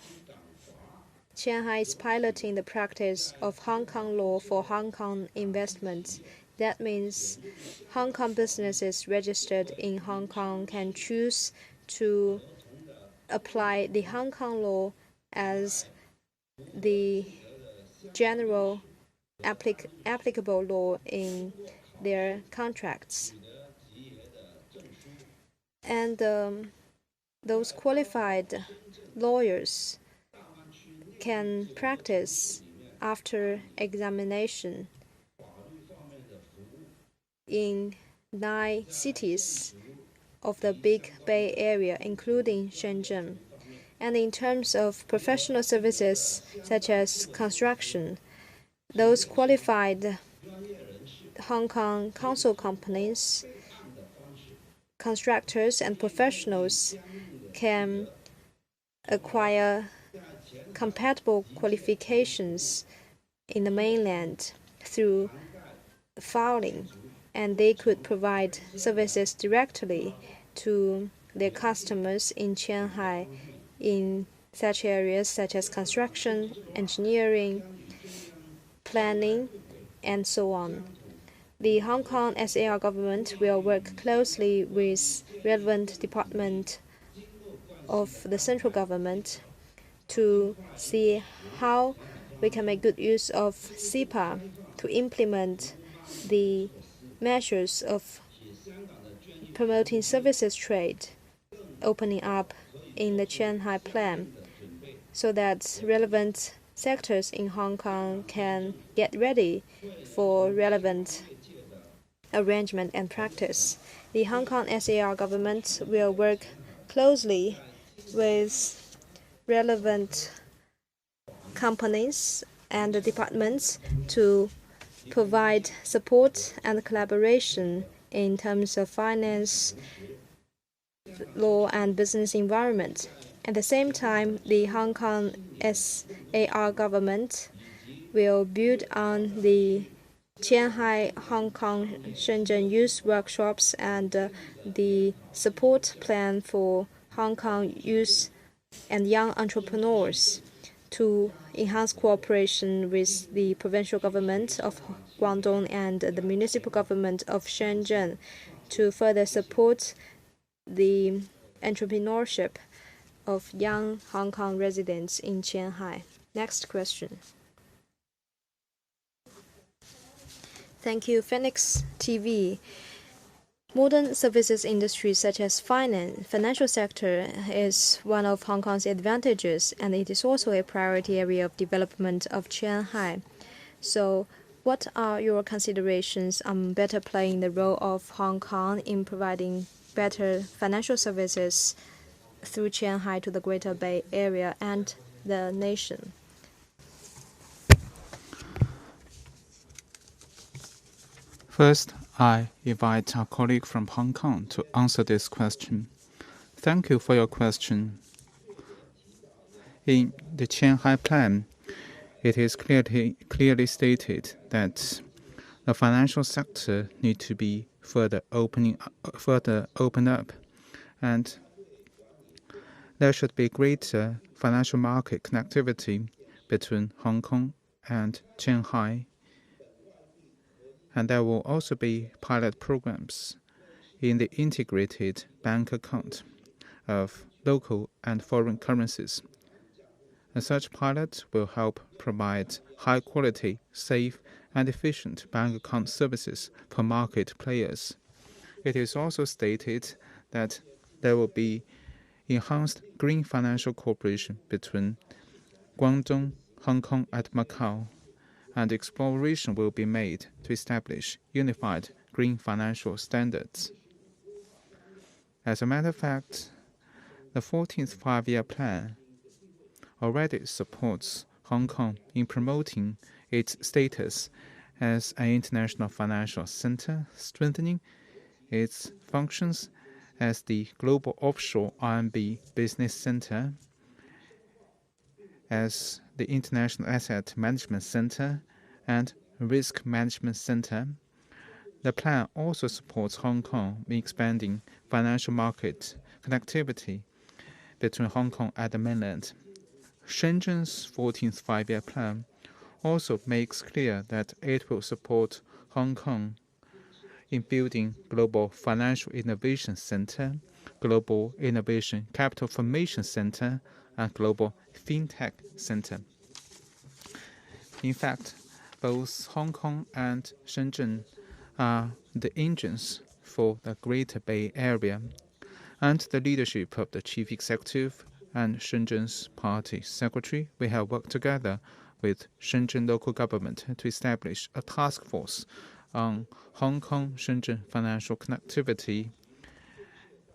Qianhai is piloting the practice of Hong Kong law for Hong Kong investments. That means Hong Kong businesses registered in Hong Kong can choose to apply the Hong Kong law as the general applicable law in their contracts. And those qualified lawyers can practice after examination in 9 cities of the Big Bay Area, including Shenzhen. And in terms of professional services such as construction, those qualified Hong Kong council companies, constructors, and professionals can acquire compatible qualifications in the mainland through filing, and they could provide services directly to their customers in Qianhai in such areas such as construction, engineering, planning, and so on. The Hong Kong SAR government will work closely with relevant departments of the central government to see how we can make good use of CIPA to implement the measures of promoting services trade, opening up in the Shanghai Plan, so that relevant sectors in Hong Kong can get ready for relevant arrangement and practice. The Hong Kong SAR government will work closely with relevant companies and departments to provide support and collaboration in terms of finance, law, and business environment. At the same time, the Hong Kong SAR government will build on the Qianhai Hong Kong Shenzhen youth workshops and the support plan for Hong Kong youth and young entrepreneurs to enhance cooperation with the provincial government of Guangdong and the municipal government of Shenzhen to further support the entrepreneurship of young Hong Kong residents in Qianhai. Next question. Thank you, Phoenix TV. Modern services industries such as financial sector is one of Hong Kong's advantages, and it is also a priority area of development of Qianhai. So, what are your considerations on better playing the role of Hong Kong in providing better financial services through Qianhai to the Greater Bay Area and the nation? First, I invite our colleague from Hong Kong to answer this question. Thank you for your question. In the Shanghai Plan, it is clearly stated that the financial sector need to be further opened up, and there should be greater financial market connectivity between Hong Kong and Qianhai. And there will also be pilot programs in the integrated bank account of local and foreign currencies. And such pilots will help provide high-quality, safe, and efficient bank account services for market players. It is also stated that there will be enhanced green financial cooperation between Guangdong, Hong Kong, and Macau, and exploration will be made to establish unified green financial standards. As a matter of fact, the 14th Five-Year Plan already supports Hong Kong in promoting its status as an international financial center, strengthening its functions as the global offshore RMB business center, as the international asset management center and risk management center. The plan also supports Hong Kong in expanding financial market connectivity between Hong Kong and the mainland. Shenzhen's 14th Five-Year Plan also makes clear that it will support Hong Kong in building Global Financial Innovation Center, Global Innovation Capital Formation Center, and Global FinTech Center. In fact, both Hong Kong and Shenzhen are the engines for the Greater Bay Area, and the leadership of the Chief Executive and Shenzhen's Party Secretary, we have worked together with Shenzhen local government to establish a task force on Hong Kong-Shenzhen financial connectivity,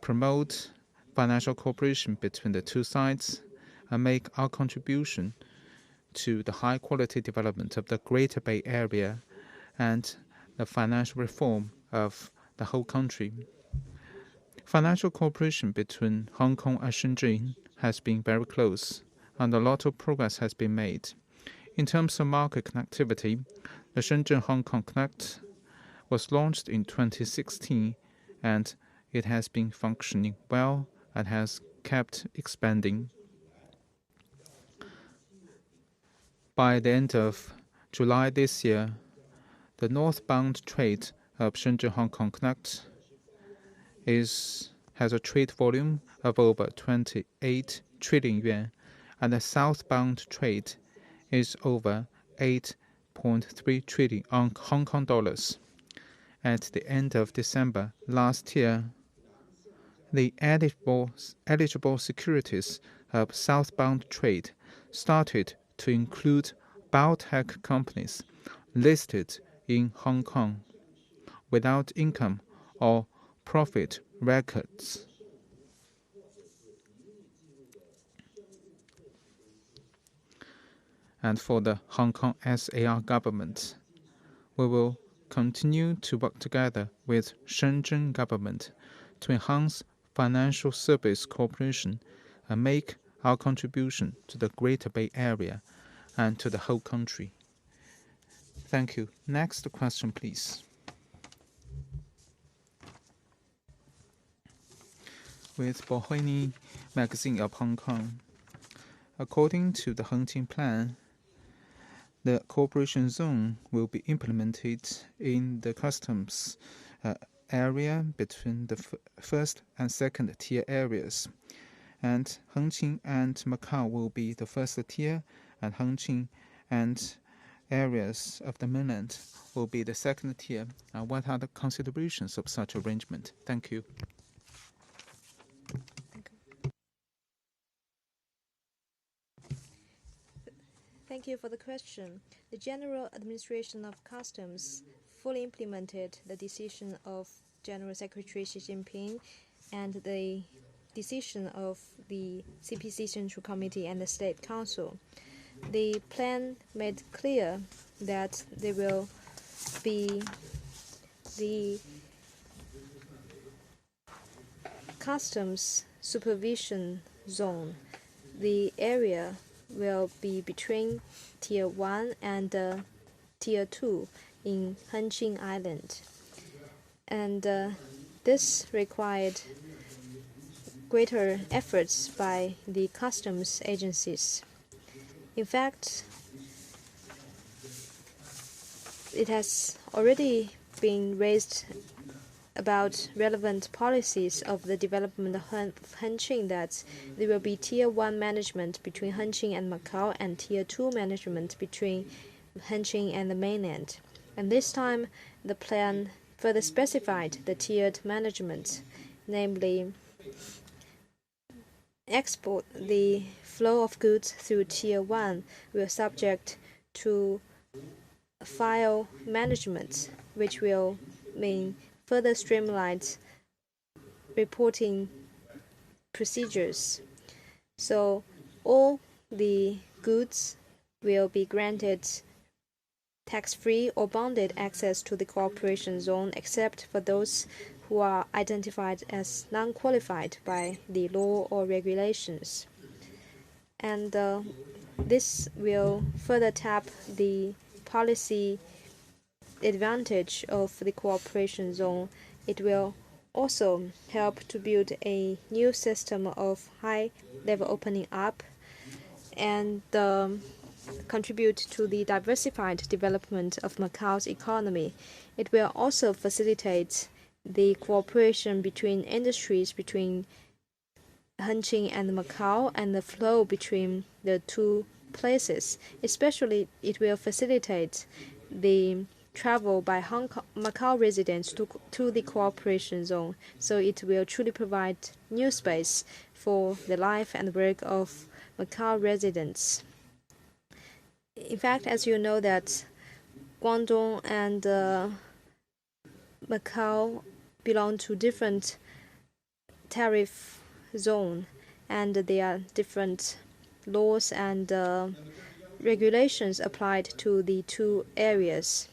promote financial cooperation between the two sides, and make our contribution to the high-quality development of the Greater Bay Area and the financial reform of the whole country. Financial cooperation between Hong Kong and Shenzhen has been very close, and a lot of progress has been made. In terms of market connectivity, the Shenzhen-Hong Kong Connect was launched in 2016, and it has been functioning well and has kept expanding. By the end of July this year, the northbound trade of Shenzhen-Hong Kong Connect has a trade volume of over 28 trillion yuan, and the southbound trade is over 8.3 trillion Hong Kong dollars. At the end of December last year, the eligible securities of southbound trade started to include biotech companies listed in Hong Kong without income or profit records. And for the Hong Kong SAR government, we will continue to work together with Shenzhen government to enhance financial service cooperation and make our contribution to the Greater Bay Area and to the whole country. Thank you. Next question, please. With Bohini magazine of Hong Kong, according to the Hengqin Plan, the cooperation zone will be implemented in the customs area between the first and second tier areas. And Hengqin and Macau will be the first tier, and Hengqin and areas of the mainland will be the second tier. What are the considerations of such arrangement? Thank you. Thank you for the question. The General Administration of Customs fully implemented the decision of General Secretary Xi Jinping and the decision of the CPC Central Committee and the State Council. The plan made clear that there will be the customs supervision zone. The area will be between Tier 1 and Tier 2 in Hengqin Island. And this required greater efforts by the customs agencies. In fact, it has already been raised about relevant policies of the development of Hengqin, that there will be Tier 1 management between Hengqin and Macau and Tier 2 management between Hengqin and the mainland. And this time, the plan further specified the tiered management, namely the flow of goods through Tier 1 will subject to file management, which will mean further streamlined reporting procedures. So all the goods will be granted tax-free or bonded access to the cooperation zone, except for those who are identified as non-qualified by the law or regulations. And this will further tap the policy advantage of the cooperation zone. It will also help to build a new system of high-level opening up and contribute to the diversified development of Macau's economy. It will also facilitate the cooperation between industries between Hengqin and Macau and the flow between the two places. Especially, it will facilitate the travel by Macau residents to the cooperation zone, so it will truly provide new space for the life and work of Macau residents. In fact, as you know that Guangdong and Macau belong to different tariff zone, and there are different laws and regulations applied to the two areas.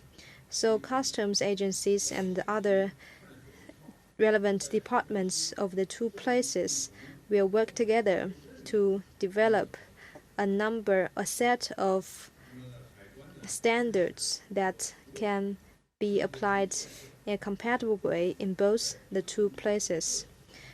So customs agencies and other relevant departments of the two places will work together to develop a set of standards that can be applied in a compatible way in both the two places.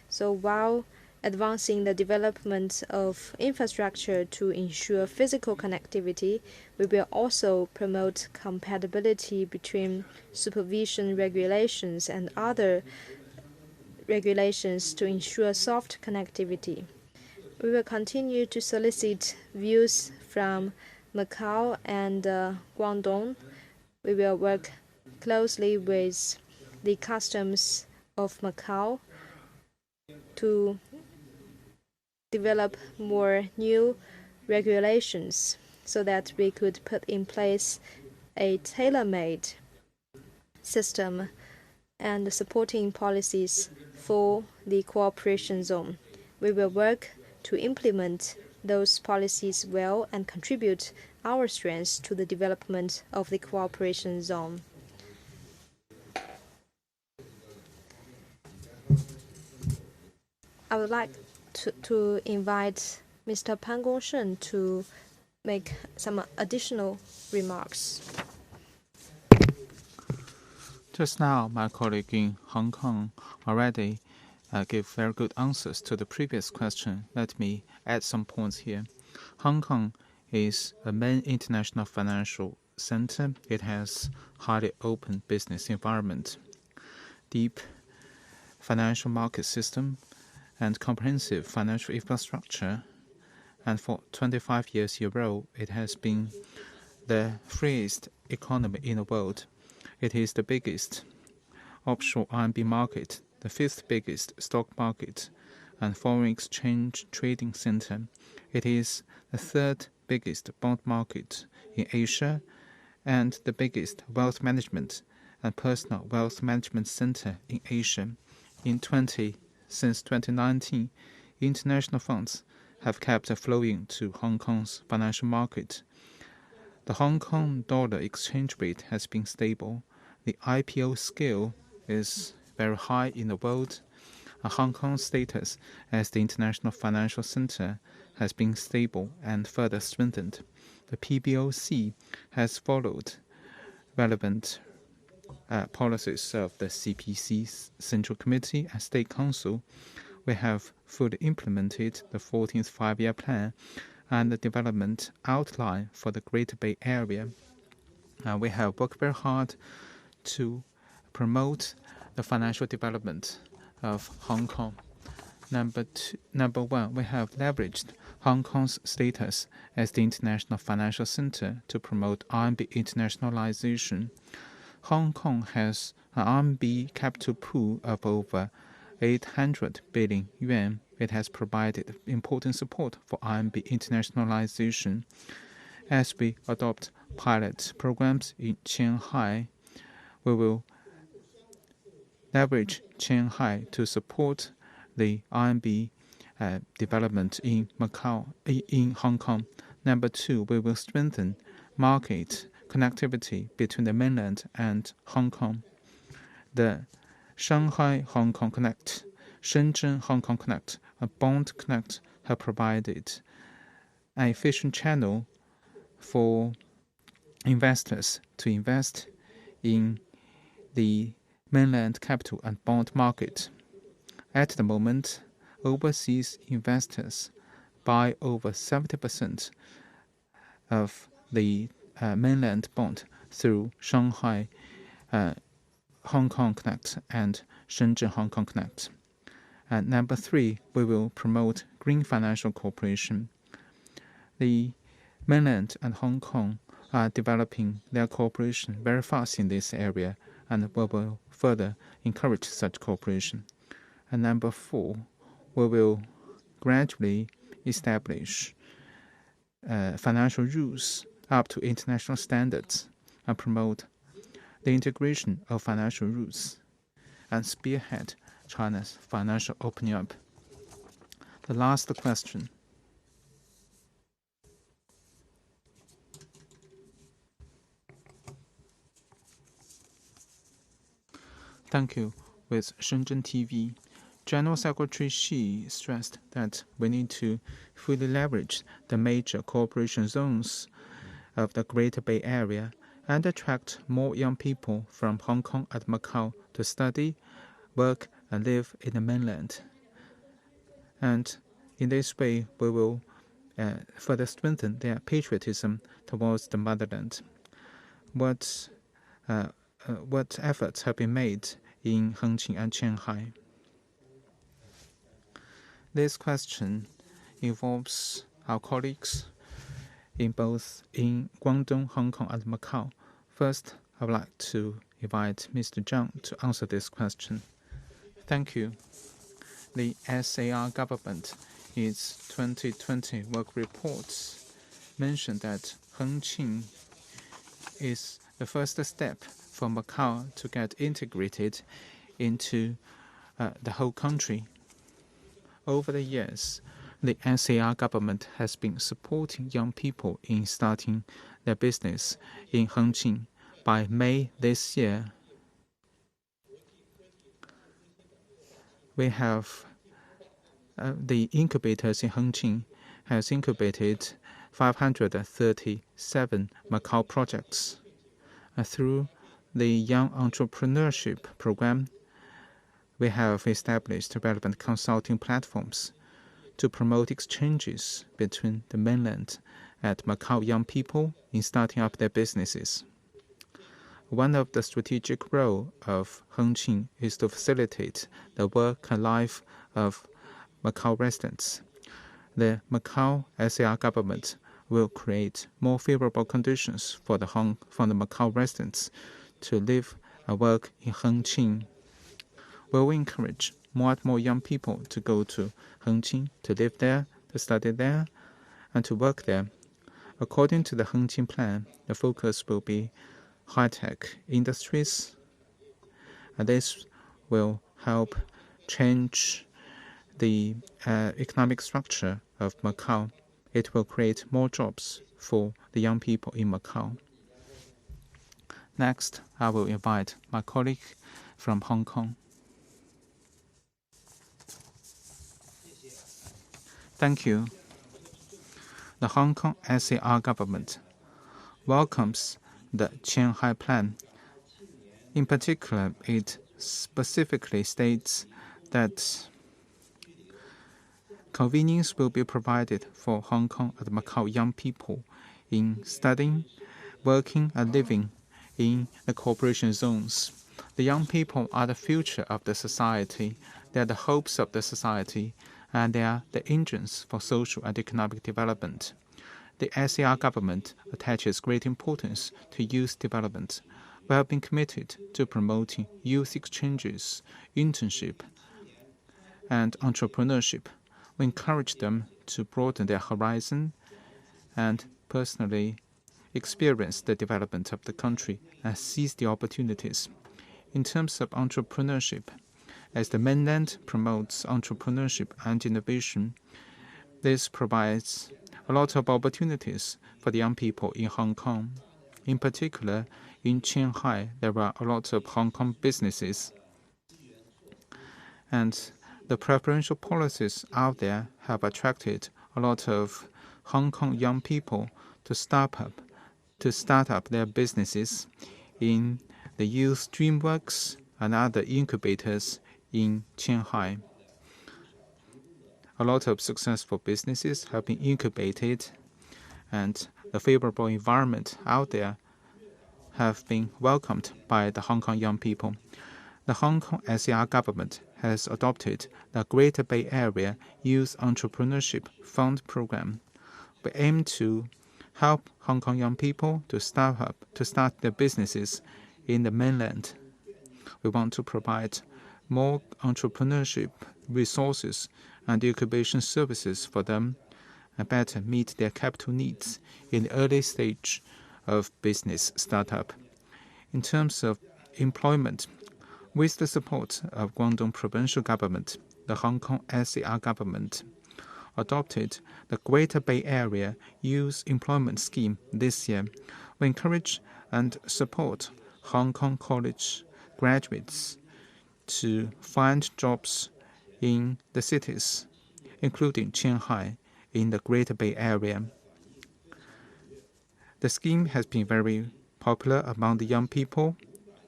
So while advancing the development of infrastructure to ensure physical connectivity, we will also promote compatibility between supervision regulations and other regulations to ensure soft connectivity. We will continue to solicit views from Macau and Guangdong. We will work closely with the customs of Macau to develop more new regulations so that we could put in place a tailor-made system and supporting policies for the cooperation zone. We will work to implement those policies well and contribute our strengths to the development of the cooperation zone. I would like to invite Mr. Pan Gongshen to make some additional remarks. Just now, my colleague in Hong Kong already gave very good answers to the previous question. Let me add some points here. Hong Kong is a main international financial center. It has highly open business environment, deep financial market system, and comprehensive financial infrastructure. And for 25 years in a row, it has been the freest economy in the world. It is the biggest offshore RMB market, the fifth biggest stock market, and foreign exchange trading center. It is the third biggest bond market in Asia and the biggest wealth management and personal wealth management center in Asia. Since 2019, international funds have kept flowing to Hong Kong's financial market. The Hong Kong dollar exchange rate has been stable. The IPO scale is very high in the world. Hong Kong's status as the international financial center has been stable and further strengthened. The PBOC has followed relevant policies of the CPC Central Committee and State Council. We have fully implemented the 14th Five-Year Plan and the development outline for the Greater Bay Area. We have worked very hard to promote the financial development of Hong Kong. Number one, we have leveraged Hong Kong's status as the international financial center to promote RMB internationalization. Hong Kong has an RMB capital pool of over 800 billion yuan. It has provided important support for RMB internationalization. As we adopt pilot programs in Qianhai, we will leverage Qianhai to support the RMB development in Hong Kong. Number two, we will strengthen market connectivity between the mainland and Hong Kong. The Shanghai Hong Kong Connect, Shenzhen Hong Kong Connect, and Bond Connect have provided an efficient channel for investors to invest in the mainland capital and bond market. At the moment, overseas investors buy over 70% of the mainland bond through Shanghai Hong Kong Connect and Shenzhen Hong Kong Connect. And number three, we will promote green financial cooperation. The mainland and Hong Kong are developing their cooperation very fast in this area, and we will further encourage such cooperation. And number four, we will gradually establish financial rules up to international standards and promote the integration of financial rules and spearhead China's financial opening up. The last question. Thank you. With Shenzhen TV, General Secretary Xi stressed that we need to fully leverage the major cooperation zones of the Greater Bay Area and attract more young people from Hong Kong and Macau to study, work, and live in the mainland. And in this way, we will further strengthen their patriotism towards the motherland. What efforts have been made in Hengqin and Qianhai? This question involves our colleagues in Guangdong, Hong Kong, and Macau. First, I would like to invite Mr. Zhang to answer this question. Thank you. The SAR government, in its 2020 work reports, mentioned that Hengqin is the first step for Macau to get integrated into the whole country. Over the years, the SAR government has been supporting young people in starting their business in Hengqin. By May this year, we have the incubators in Hengqin has incubated 537 Macau projects. Through the Young Entrepreneurship Program, we have established relevant consulting platforms to promote exchanges between the mainland and Macau young people in starting up their businesses. One of the strategic roles of Hengqin is to facilitate the work and life of Macau residents. The Macau SAR government will create more favorable conditions for the Macau residents to live and work in Hengqin. We will encourage more and more young people to go to Hengqin, to live there, to study there, and to work there. According to the Hengqin Plan, the focus will be high-tech industries, and this will help change the economic structure of Macau. It will create more jobs for the young people in Macau. Next, I will invite my colleague from Hong Kong. Thank you. The Hong Kong SAR government welcomes the Qianhai Plan. In particular, it specifically states that convenience will be provided for Hong Kong and Macau young people in studying, working, and living in the cooperation zones. The young people are the future of the society. They are the hopes of the society, and they are the engines for social and economic development. The SAR government attaches great importance to youth development. We have been committed to promoting youth exchanges, internship, and entrepreneurship. We encourage them to broaden their horizon and personally experience the development of the country and seize the opportunities. In terms of entrepreneurship, as the mainland promotes entrepreneurship and innovation, this provides a lot of opportunities for the young people in Hong Kong. In particular, in Qianhai, there are a lot of Hong Kong businesses, and the preferential policies out there have attracted a lot of Hong Kong young people to start up their businesses in the Youth Dreamworks and other incubators in Qianhai. A lot of successful businesses have been incubated, and the favorable environment out there have been welcomed by the Hong Kong young people. The Hong Kong SAR government has adopted the Greater Bay Area Youth Entrepreneurship Fund program. We aim to help Hong Kong young people to start their businesses in the mainland. We want to provide more entrepreneurship resources and incubation services for them and better meet their capital needs in the early stage of business startup. In terms of employment, with the support of Guangdong provincial government, the Hong Kong SAR government adopted the Greater Bay Area Youth Employment Scheme this year. We encourage and support Hong Kong college graduates to find jobs in the cities, including Qianhai, in the Greater Bay Area. The scheme has been very popular among the young people.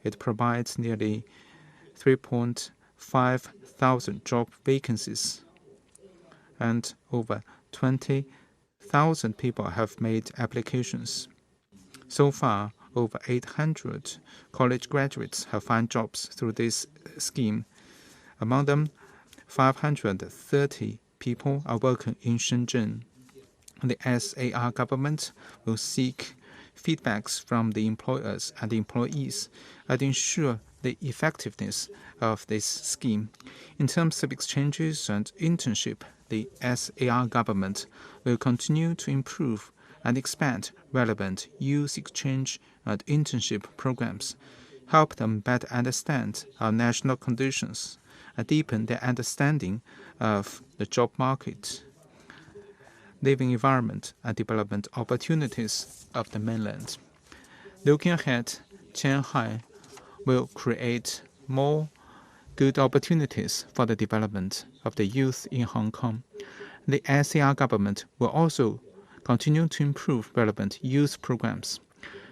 It provides nearly 3.5 thousand job vacancies, and over 20,000 people have made applications. So far, over 800 college graduates have found jobs through this scheme. Among them, 530 people are working in Shenzhen. The SAR government will seek feedbacks from the employers and employees and ensure the effectiveness of this scheme. In terms of exchanges and internship, the SAR government will continue to improve and expand relevant youth exchange and internship programs, help them better understand our national conditions, and deepen their understanding of the job market, living environment, and development opportunities of the mainland. Looking ahead, Qianhai will create more good opportunities for the development of the youth in Hong Kong. The SAR government will also continue to improve relevant youth programs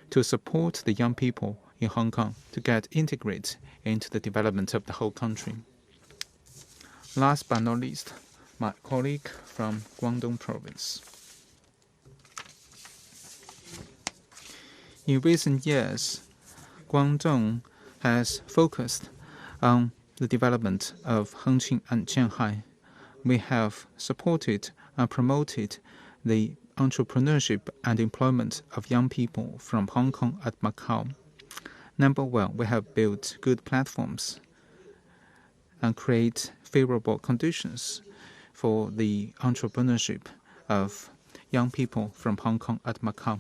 to support the young people in Hong Kong to get integrated into the development of the whole country. Last but not least, my colleague from Guangdong province. In recent years, Guangdong has focused on the development of Hengqin and Qianhai. We have supported and promoted the entrepreneurship and employment of young people from Hong Kong and Macau. Number one, we have built good platforms and create favorable conditions for the entrepreneurship of young people from Hong Kong and Macau.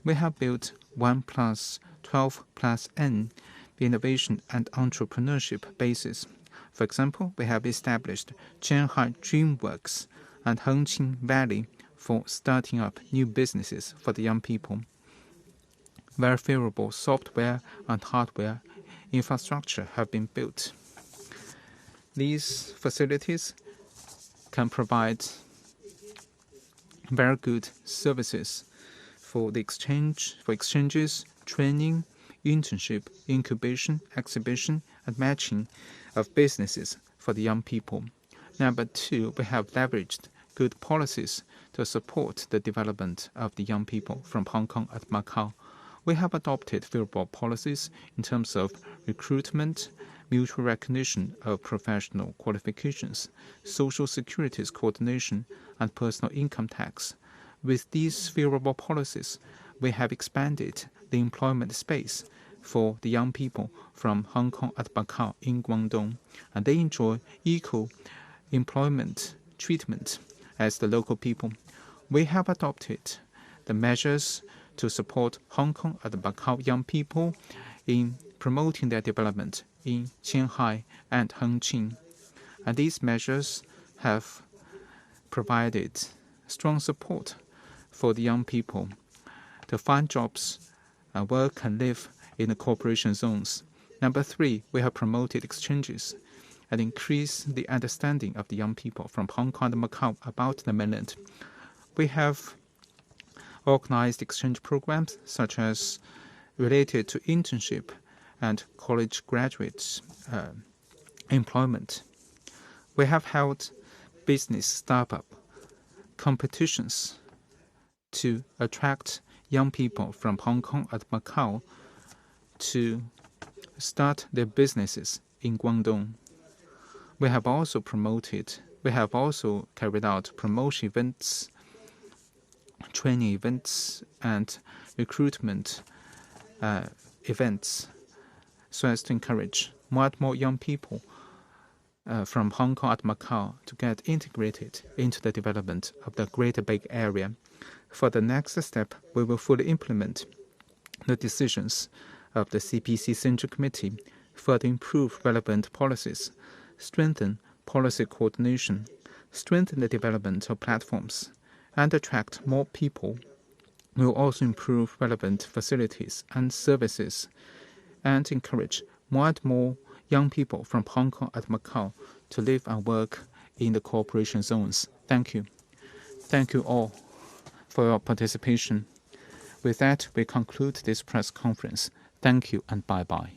We have built 1+12+N innovation and entrepreneurship basis. For example, we have established Qianhai Dreamworks and Hengqin Valley for starting up new businesses for the young people. Very favorable software and hardware infrastructure have been built. These facilities can provide very good services for exchanges, training, internship, incubation, exhibition, and matching of businesses for the young people. Number 2, we have leveraged good policies to support the development of the young people from Hong Kong and Macau. We have adopted favorable policies in terms of recruitment, mutual recognition of professional qualifications, social securities coordination, and personal income tax. With these favorable policies, we have expanded the employment space for the young people from Hong Kong and Macau in Guangdong, and they enjoy equal employment treatment as the local people. We have adopted the measures to support Hong Kong and Macau young people in promoting their development in Qianhai and Hengqin. And these measures have provided strong support for the young people to find jobs and work and live in the cooperation zones. Number 3, we have promoted exchanges and increased the understanding of the young people from Hong Kong and Macau about the mainland. We have organized exchange programs such as related to internship and college graduates' employment. We have held business startup competitions to attract young people from Hong Kong and Macau to start their businesses in Guangdong. We have also carried out promotion events, training events, and recruitment events so as to encourage more and more young people from Hong Kong and Macau to get integrated into the development of the Greater Bay Area. For the next step, we will fully implement the decisions of the CPC Central Committee, further improve relevant policies, strengthen policy coordination, strengthen the development of platforms, and attract more people. We will also improve relevant facilities and services and encourage more and more young people from Hong Kong and Macau to live and work in the cooperation zones. Thank you. Thank you all for your participation. With that, we conclude this press conference. Thank you and bye-bye.